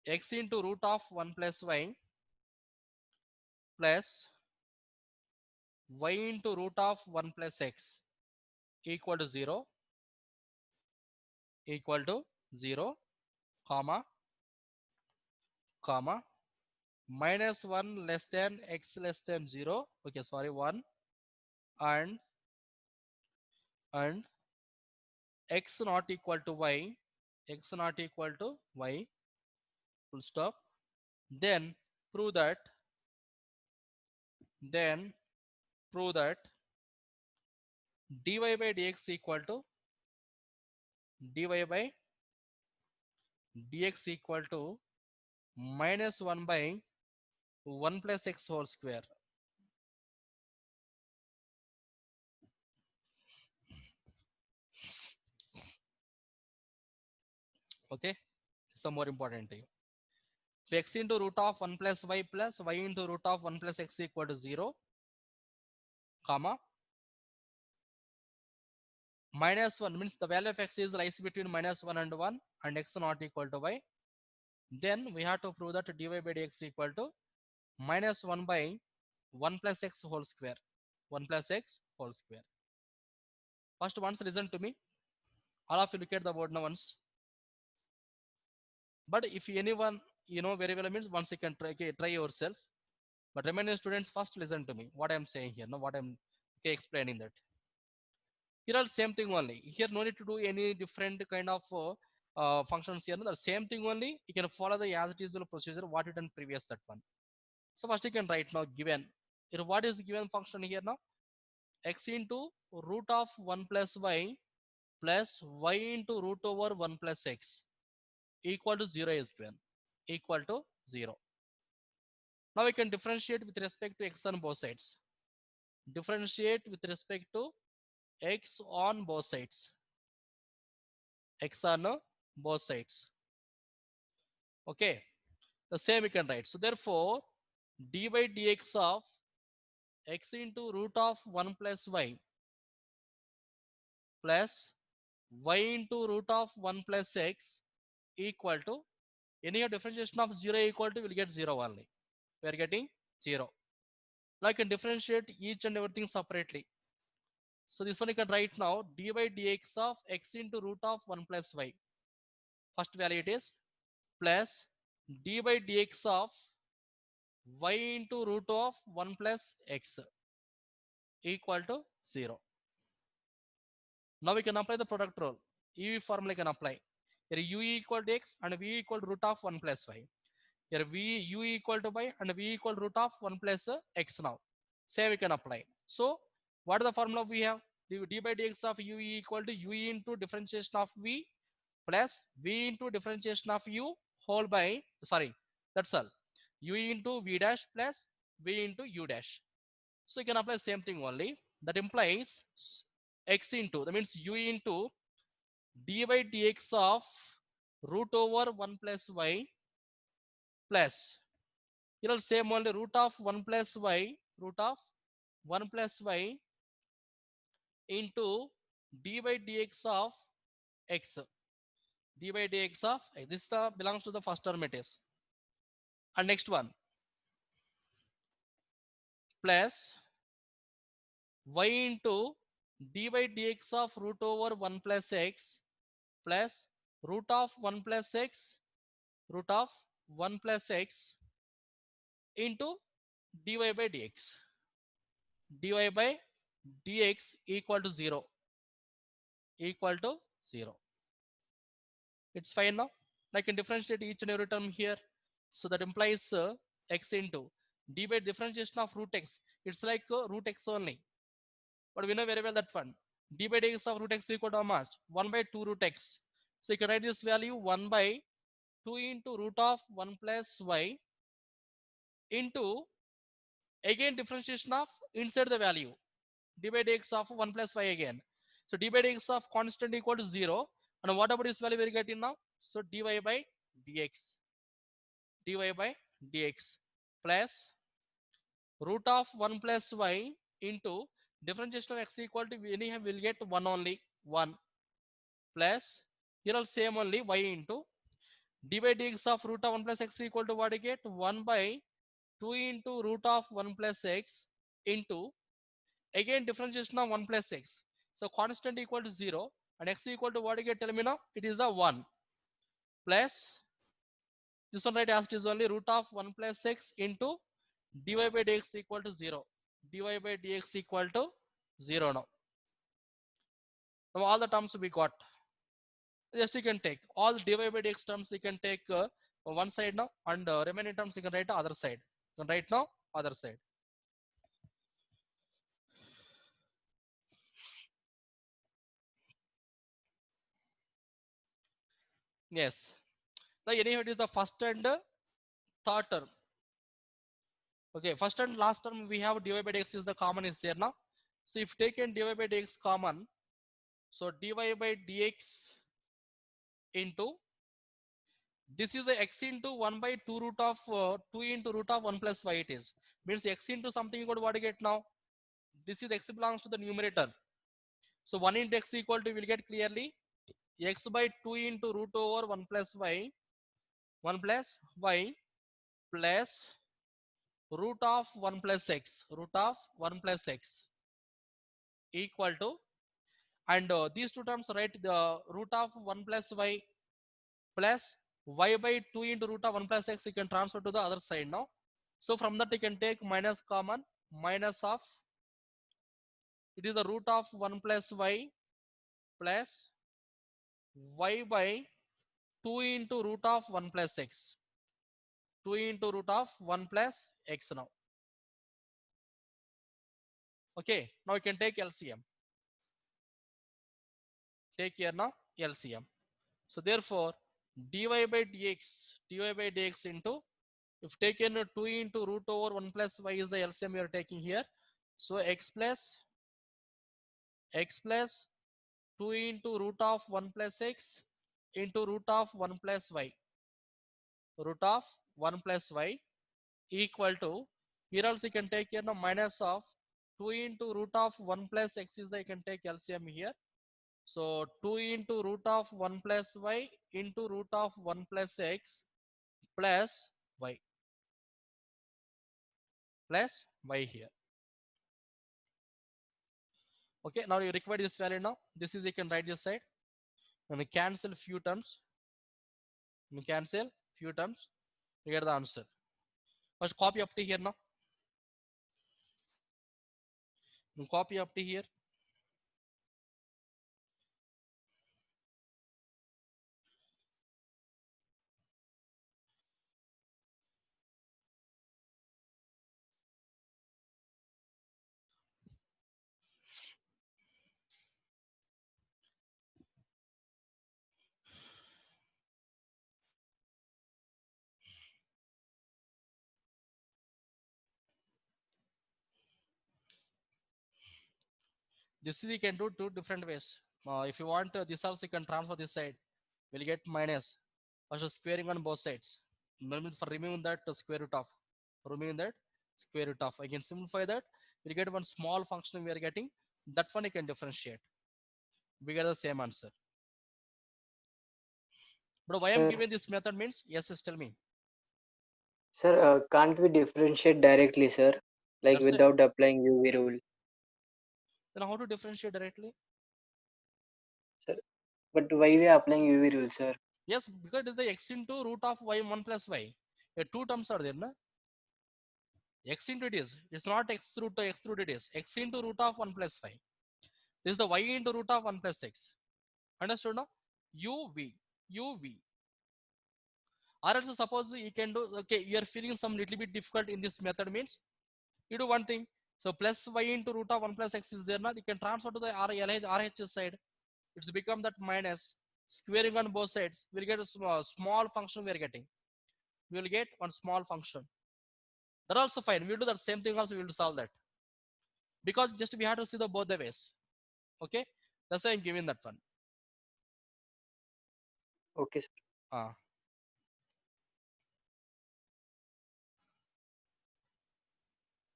x into root of 1 plus y plus y into root of 1 plus x equal to 0, comma, minus 1 less than x less than 0. Okay, sorry, 1 and x not equal to y, full stop. Then prove that dy by dx equal to minus 1 by 1 plus x whole square. Okay, it's the more important to you. If x into root of 1 plus y into root of 1 plus x equal to 0, comma, minus 1 means the value of x is lies between minus 1 and x not equal to y. Then we have to prove that dy by dx equal to minus 1 by 1 plus x whole square. First, once listen to me. All of you look at the board now once. But if anyone very well means once you can try yourself. But remaining students, first listen to me. What I am saying here, what I'm explaining that. Here are same thing only. Here no need to do any different kind of functions here. No, the same thing only. You can follow the as it is procedure what you done previous that one. So first you can write now given. Here what is given function here now? X into root of 1 plus y plus y into root over 1 plus x equal to 0 is given. Equal to 0. Now we can differentiate with respect to x on both sides. Differentiate with respect to x on both sides. X on both sides. Okay. The same we can write. So therefore, d by dx of x into root of 1 plus y plus y into root of 1 plus x equal to any differentiation of 0 equal to will get 0 only. We are getting 0. Now I can differentiate each and everything separately. So this one you can write now d by dx of x into root of 1 plus y. First value it is plus d by dx of y into root of 1 plus x equal to 0. Now we can apply the product rule. EV formula can apply. Here u equal to x and v equal to root of 1 plus y. Here u equal to y and v equal to root of 1 plus x now. Same we can apply. So what is the formula we have? D by dx of u equal to u into differentiation of v plus v into differentiation of u whole by, sorry, that's all. U into v dash plus v into u dash. So you can apply the same thing only. That implies x into, that means u into d by dx of root over 1 plus y plus, here same only root of 1 plus y, root of 1 plus y into d by dx of x. D by dx of x. This belongs to the first term it is. And next one plus y into d by dx of root over 1 plus x plus root of 1 plus x, root of 1 plus x into dy by dx. Dy by dx equal to 0. Equal to 0. It's fine now. I can differentiate each and every term here. So that implies x into d by differentiation of root x. It's like root x only. But we know very well that one. D by dx of root x equal to how much? 1 by 2 root x. So you can write this value 1 by 2 into root of 1 plus y into again differentiation of inside the value. D by dx of 1 plus y again. So d by dx of constant equal to 0. And what about this value we are getting now? So dy by dx. Dy by dx plus root of 1 plus y into differentiation of x equal to anyhow will get 1 only, 1 plus here also same only y into d by dx of root of 1 plus x equal to what you get 1 by 2 into root of 1 plus x into again differentiation of 1 plus x. So constant equal to 0 and x equal to what you get, tell me now, it is the 1 plus this one right as it is only root of 1 plus x into dy by dx equal to 0. Dy by dx equal to 0 now. Now all the terms we got. Just you can take all dy by dx terms you can take one side now and remaining terms you can write the other side. You can write now other side. Yes. Now anyhow it is the first and third term. Okay, first and last term we have dy by dx is the common is there now. So if taken dy by dx common, so dy by dx into this is the x into 1 by 2 root of 2 into root of 1 plus y it is. Means x into something equal to what you get now. This is x belongs to the numerator. So 1 into x equal to will get clearly x by 2 into root over 1 plus y plus root of 1 plus x, root of 1 plus x equal to, and these two terms write the root of 1 plus y plus y by 2 into root of 1 plus x, you can transfer to the other side now. So from that you can take minus common, minus of, it is the root of 1 plus y plus y by 2 into root of 1 plus x. 2 into root of 1 plus x now. Okay, now you can take LCM. Take here now LCM. So therefore, dy by dx into, if taken 2 into root over 1 plus y is the LCM you are taking here. So x plus 2 into root of 1 plus x into root of 1 plus y. Root of 1 plus y equal to, here also you can take here now minus of 2 into root of 1 plus x is the, you can take LCM here. So 2 into root of 1 plus y into root of 1 plus x plus y here. Okay, now you require this value now. This is, you can write this side and we cancel few terms. You get the answer. First copy up to here now. You copy up to here. This is, you can do two different ways. If you want this also, you can transfer this side. We'll get minus. First squaring on both sides. For removing that square root of. I can simplify that. We'll get one small function we are getting. That one you can differentiate. We get the same answer. But why I'm Sir. giving this method means, yes, just tell me. Sir, can't we differentiate directly, sir? Like That's it. without applying UV rule? Then how to differentiate directly? Sir, but why we are applying UV rule, sir? Yes, because it is the x into root of y 1 plus y. Two terms are there, na? X into it is. It's not x root it is. X into root of 1 plus 5. This is the y into root of 1 plus x. Understood now? UV. Or also suppose you can do, okay, you are feeling some little bit difficult in this method means, you do one thing. So plus y into root of 1 plus x is there now. You can transfer to the RHS side. It's become that minus squaring on both sides. We'll get a small function we are getting. We will get one small function. That also fine. We'll do that same thing also. We will solve that. Because just we have to see the both the ways. Okay. That's why I'm giving that one. Okay, sir.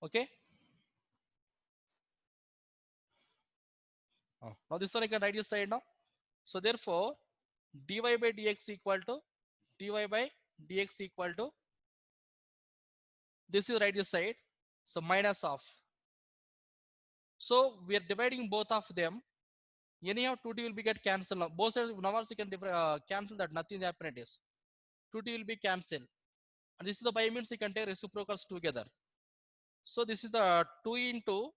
Okay. Now this one I can write this side now. So therefore, dy by dx equal to this is right this side. So minus of. So we are dividing both of them. Anyhow, 2t will be get cancelled now. Both sides now also you can cancel that. Nothing is happening. It is 2t will be cancelled. And this is the by means you can take reciprocals together. So this is the 2 into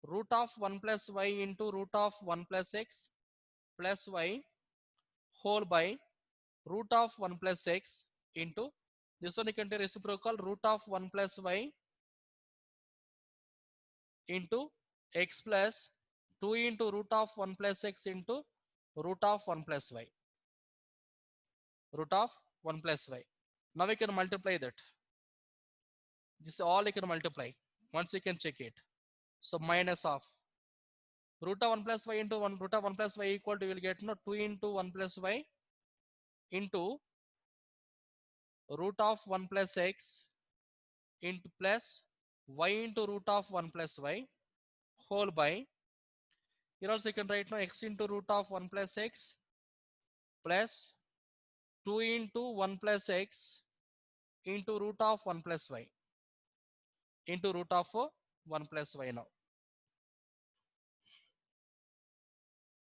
root of 1 plus y into root of 1 plus x plus y whole by root of 1 plus x into this one you can take reciprocal root of 1 plus y into x plus 2 into root of 1 plus x into root of 1 plus y. Root of 1 plus y. Now we can multiply that. This is all you can multiply. Once you can check it. So minus of root of 1 plus y into 1 root of 1 plus y equal to, you will get 2 into 1 plus y into root of 1 plus x into plus y into root of 1 plus y whole by, here also you can write now x into root of 1 plus x plus 2 into 1 plus x into root of 1 plus y into root of 1 plus y now.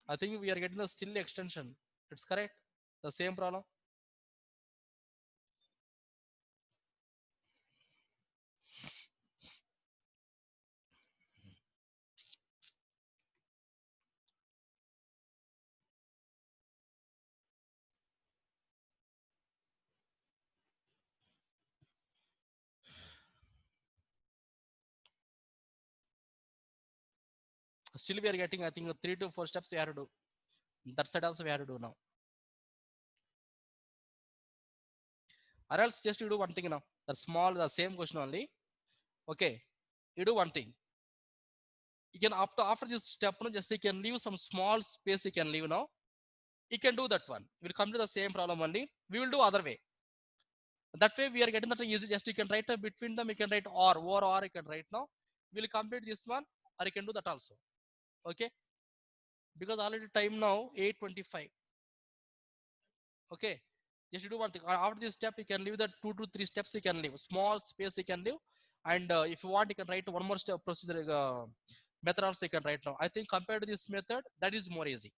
I think we are getting the still extension. It's correct. The same problem. Still we are getting, I think, 3 to 4 steps we have to do. That side also we have to do now. Or else just you do one thing now. The same question only. Okay. You do one thing. You can after this step, just you can leave some small space you can leave now. You can do that one. We'll come to the same problem only. We will do other way. That way we are getting that easy. Just you can write between them, you can write or you can write now. We'll complete this one, or you can do that also. Okay. Because already time now 8:25. Okay. Just do one thing. After this step, you can leave the 2 to 3 steps you can leave. Small space you can leave. And if you want, you can write one more step procedure method also you can write now. I think compared to this method, that is more easy.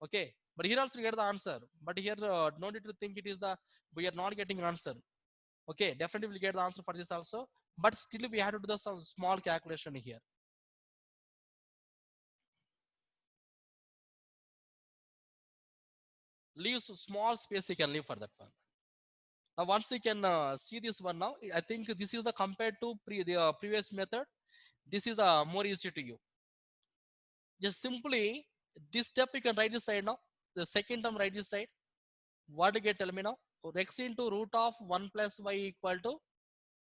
Okay. But here also we get the answer. But here no need to think it is we are not getting answer. Okay. Definitely we'll get the answer for this also. But still we have to do some small calculation here. Leave small space you can leave for that one. Now once you can see this one now, I think this is the compared to the previous method. This is more easy to you. Just simply this step you can write this side now. The second term write this side. What do you get? Tell me now. X into root of 1 plus y equal to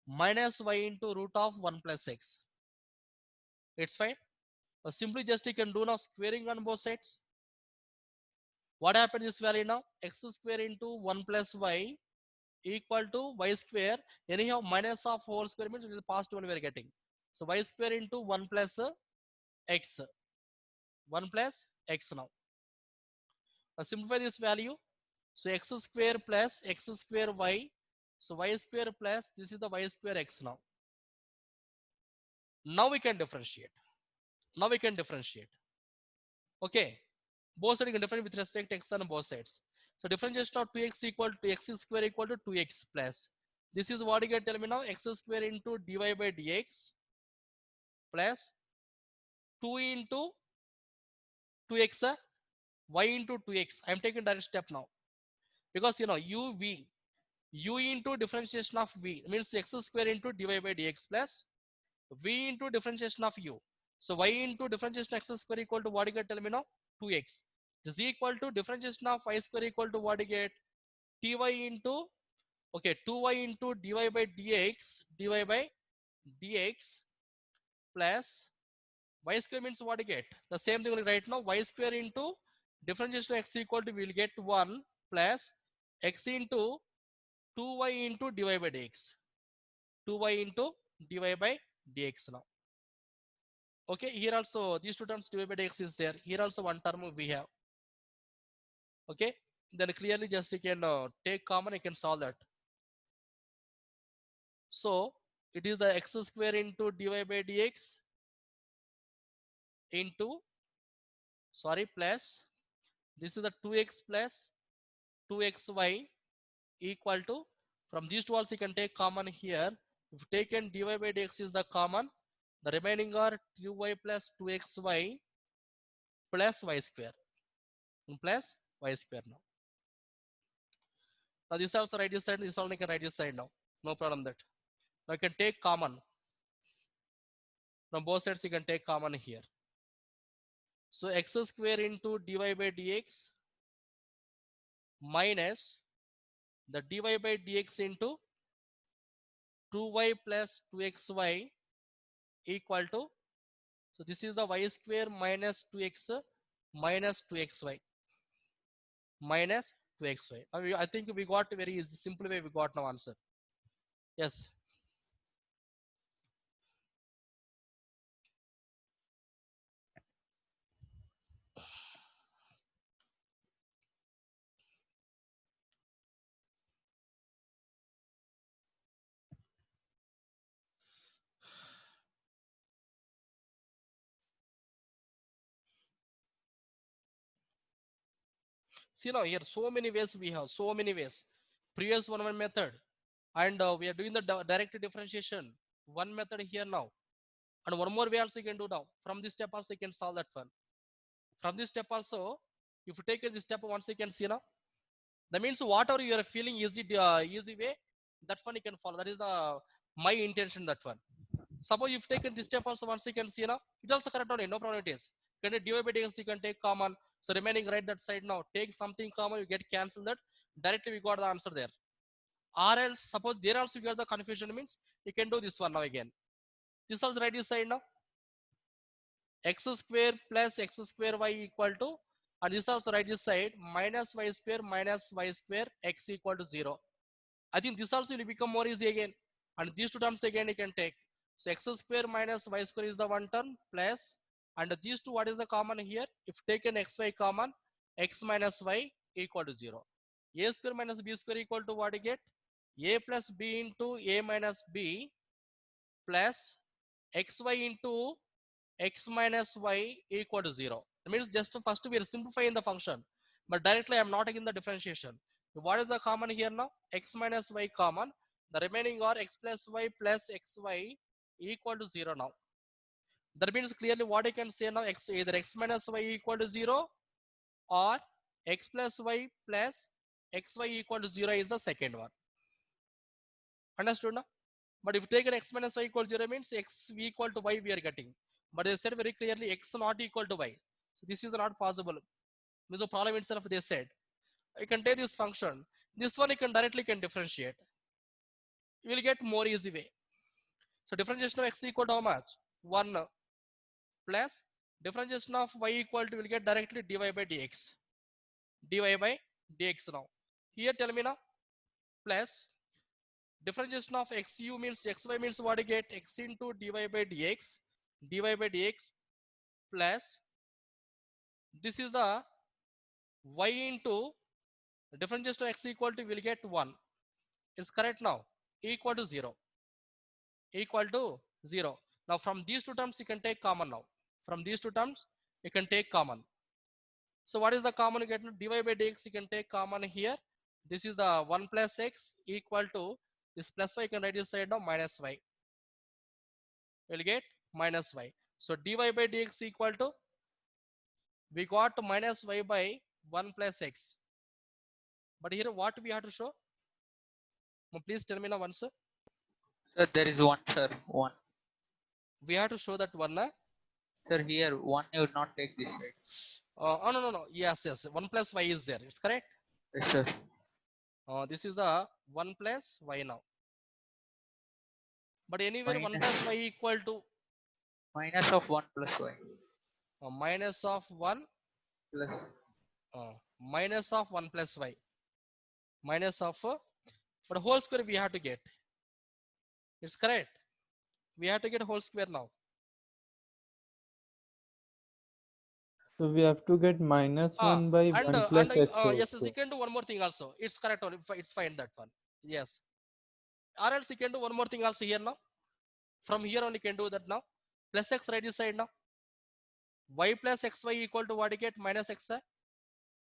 minus y into root of 1 plus x. It's fine. Simply just you can do now squaring on both sides. What happened this value now? X square into 1 plus y equal to y square. Anyhow, minus of whole square means it is positive one we are getting. So y square into 1 plus x. 1 plus x now. Now simplify this value. So x square plus x square y. So y square plus this is the y square x now. Now we can differentiate. Okay. Both sides you can differentiate with respect to x on both sides. So differentiation of 2x equal to x square equal to 2x plus. This is what you get. Tell me now. X square into dy by dx plus 2 into 2x y into 2x. I am taking direct step now. Because u into differentiation of v means x square into dy by dx plus v into differentiation of u. So y into differentiation of x square equal to what you get? Tell me now. 2x. This is equal to differentiation of y square equal to what you get? Ty into 2y into dy by dx plus y square means what you get? The same thing right now. Y square into differentiation of x equal to we will get 1 plus x into 2y into dy by dx. 2y into dy by dx now. Okay, here also these two terms dy by dx is there. Here also one term we have. Okay, then clearly just you can take common, you can solve that. So it is the x square into dy by dx into plus this is the 2x plus 2xy equal to, from these two also you can take common here. If taken dy by dx is the common, the remaining are 2y plus 2xy plus y square plus y square now. Now this also right this side, this also you can write this side now. No problem that. Now you can take common. From both sides you can take common here. So x square into dy by dx minus the dy by dx into 2y plus 2xy equal to, so this is the y square minus 2x minus 2xy minus 2xy. I think we got a very easy, simple way we got now answer. Yes. See now here so many ways we have, so many ways. Previous one method, and we are doing the direct differentiation. One method here now, and one more way also you can do now. From this step also you can solve that one. From this step also, if you take this step once you can see now. That means whatever you are feeling easy way, that one you can follow. That is my intention. That one. Suppose you've taken this step also once you can see now, it also correct only, no problem it is. You can divide by dx, you can take common. So remaining right that side now, take something common, you get cancelled that. Directly we got the answer there. Or else, suppose there also you get the confusion means, you can do this one now again. This also right this side now. X square plus x square y equal to, and this also right this side, minus y square x equal to 0. I think this also will become more easy again. And these two terms again you can take. So x square minus y square is the one term plus, and these two, what is the common here? If taken xy common, x minus y equal to 0. A square minus b square equal to what you get? A plus b into a minus b plus xy into x minus y equal to 0. That means just first we are simplifying the function, but directly I am not taking the differentiation. What is the common here now? X minus y common. The remaining are x plus y plus xy equal to 0 now. That means clearly what I can say now, either x minus y equal to 0 or x plus y plus xy equal to 0 is the second one. Understood now? But if taken x minus y equal to 0 means x equal to y we are getting. But they said very clearly x not equal to y. So this is not possible. Means the problem itself they said. You can take this function. This one you can directly differentiate. You will get more easy way. So differentiation of x equal to how much? 1 plus differentiation of y equal to, will get directly dy by dx. Dy by dx now. Here tell me now. Plus differentiation of xu means xy means what you get? X into dy by dx. Dy by dx plus this is the y into differentiation of x equal to, will get 1. It's correct now. Equal to 0. Equal to 0. Now from these two terms you can take common now. From these two terms you can take common. So what is the common you get? Dy by dx you can take common here. This is the 1 plus x equal to this plus y, you can write this side now minus y. We'll get minus y. So dy by dx equal to, we got minus y by 1 plus x. But here what we have to show? Please tell me now once. Sir, there is one, sir. One. We have to show that one. Sir, here one you will not take this side. Oh no. Yes. 1 plus y is there. It's correct. Yes, sir. This is the 1 plus y now. But anywhere 1 Minus. plus y equal to Minus of 1 plus y. minus of 1 Plus. minus of 1 plus y. Minus of but whole square we have to get. It's correct. We have to get whole square now. So we have to get minus 1 by 1 plus x whole yes, square. you can do one more thing also. It's correct. It's fine that one. Yes. Or else you can do one more thing also here now. From here on you can do that now. Plus x right this side now. Y plus xy equal to what you get? Minus x.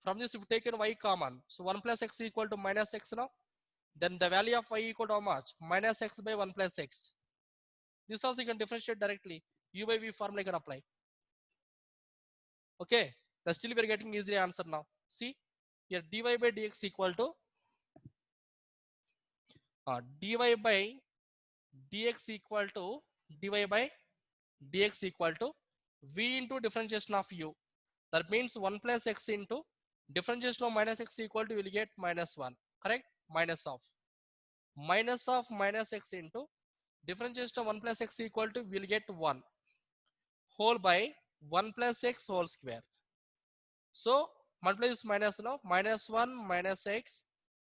From this you've taken y common. So 1 plus x equal to minus x now. Then the value of y equal to how much? Minus x by 1 plus x. This also you can differentiate directly. U by v formula you can apply. Okay. Then still we are getting easy answer now. See here dy by dx equal to dy by dx equal to dy by dx equal to v into differentiation of u. That means 1 plus x into differentiation of minus x equal to, will get minus 1. Correct? Minus of minus x into differentiation of 1 plus x equal to, will get 1 whole by 1 plus x whole square. So multiply this minus now, minus 1 minus x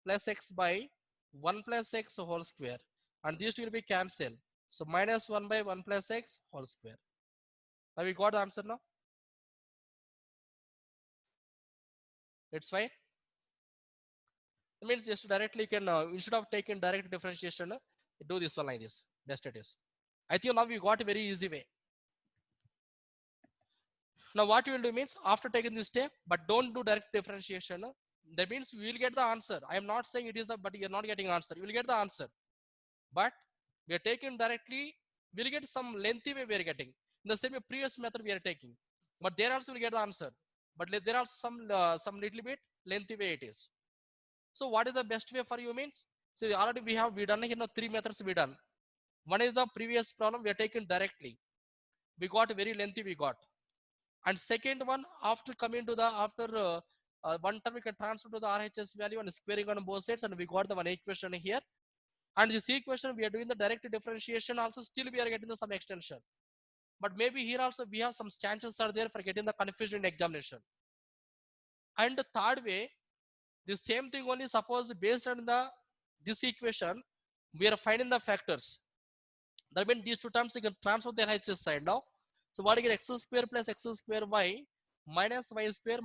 plus x by 1 plus x whole square, and these two will be cancelled. So minus 1 by 1 plus x whole square. Now we got the answer now. It's fine. It means just directly can instead of taking direct differentiation, do this one like this. Best it is. I think now we got a very easy way. Now what you will do means, after taking this step, but don't do direct differentiation. That means we will get the answer. I am not saying it is the, but you are not getting answer. You will get the answer. But we are taking directly, we will get some lengthy way we are getting. In the same previous method we are taking. But there also will get the answer. But there are some little bit lengthy way it is. So what is the best way for you means? So already we done here now 3 methods we done. One is the previous problem we are taken directly. We got very lengthy we got. And second one, after coming to the one term we can transfer to the RHS value and squaring on both sides, and we got the one equation here. And this equation we are doing the direct differentiation also, still we are getting the some extension. But maybe here also we have some chances are there for getting the confusion in examination. And the third way, the same thing only, suppose based on this equation, we are finding the factors. That means these two terms you can transfer the LHS side now. So what you get, x square plus x square y minus y square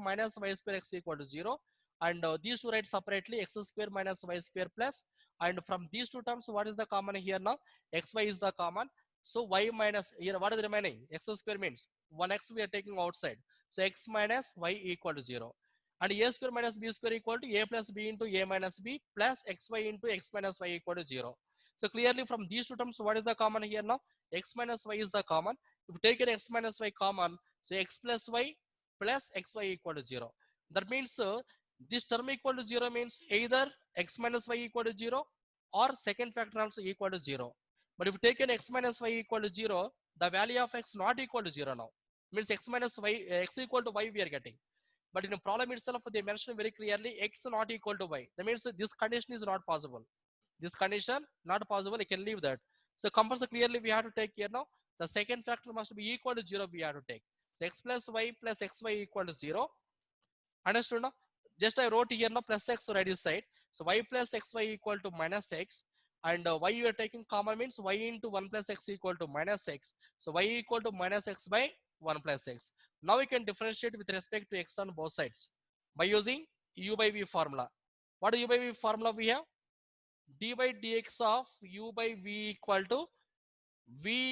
x equal to 0. And these two write separately, x square minus y square plus. And from these two terms, what is the common here now? Xy is the common. So y minus, here what is remaining? X square means 1x we are taking outside. So x minus y equal to 0. And a square minus b square equal to a plus b into a minus b plus xy into x minus y equal to 0. So clearly from these two terms, what is the common here now? X minus y is the common. If you take an x minus y common, so x plus y plus xy equal to 0. That means this term equal to 0 means either x minus y equal to 0 or second factor also equal to 0. But if you take an x minus y equal to 0, the value of x not equal to 0 now. Means x minus y, x equal to y we are getting. But in the problem itself, they mention very clearly x not equal to y. That means this condition is not possible. This condition not possible, I can leave that. So compulsory clearly we have to take here now. The second factor must be equal to 0 we have to take. So x plus y plus xy equal to 0. Understood now? Just I wrote here now plus x right this side. So y plus xy equal to minus x. And y you are taking common means y into 1 plus x equal to minus x. So y equal to minus x by 1 plus x. Now we can differentiate with respect to x on both sides by using u by v formula. What is u by v formula we have? D by dx of u by v equal to v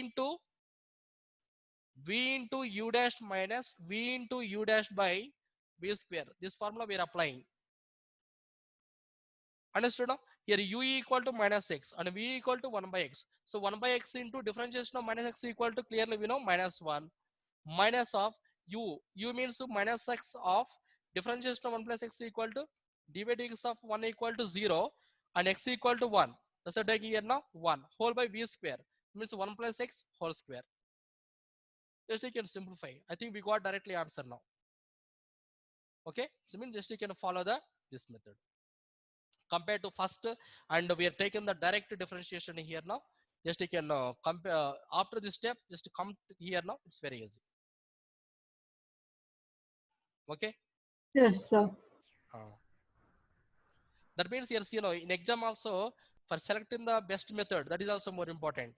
into u dash minus v into u dash by v square. This formula we are applying. Understood now? Here u equal to minus x and v equal to 1 by x. So 1 by x into differentiation of minus x equal to, clearly we know, minus 1 minus of u. U means minus x of differentiation of 1 plus x equal to d by dx of 1 equal to 0 and x equal to 1. That's a take here now 1 whole by v square means 1 plus x whole square. Just you can simplify. I think we got directly answer now. Okay, so means just you can follow this method compared to first, and we are taking the direct differentiation here now. Just you can compare after this step, just come here now. It's very easy. Okay. Yes, sir. That means here, you know, in exam also for selecting the best method, that is also more important.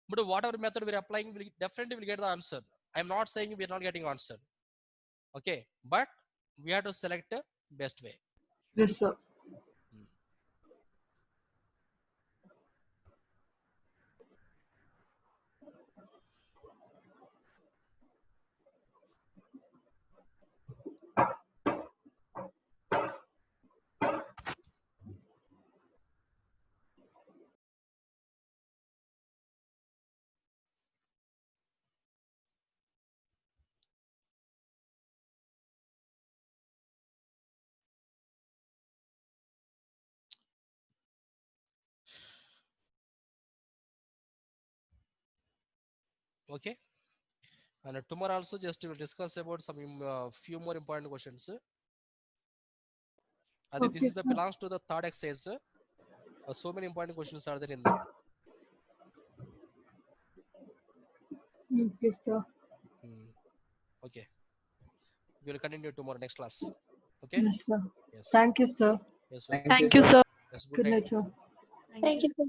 But whatever method we're applying, we definitely will get the answer. I'm not saying we're not getting answer. Okay, but we have to select the best way. Yes, sir. Okay, and tomorrow also just we'll discuss about some few more important questions. I think Okay, this is the sir. belongs to the third exercise. So many important questions are there in that. Okay, sir. Okay, we will continue tomorrow next class. Okay. Yes, sir. Yes. Thank you, sir. Yes. Thank Welcome. you, sir. Yes. Good Good night. night, sir. Thank you, sir.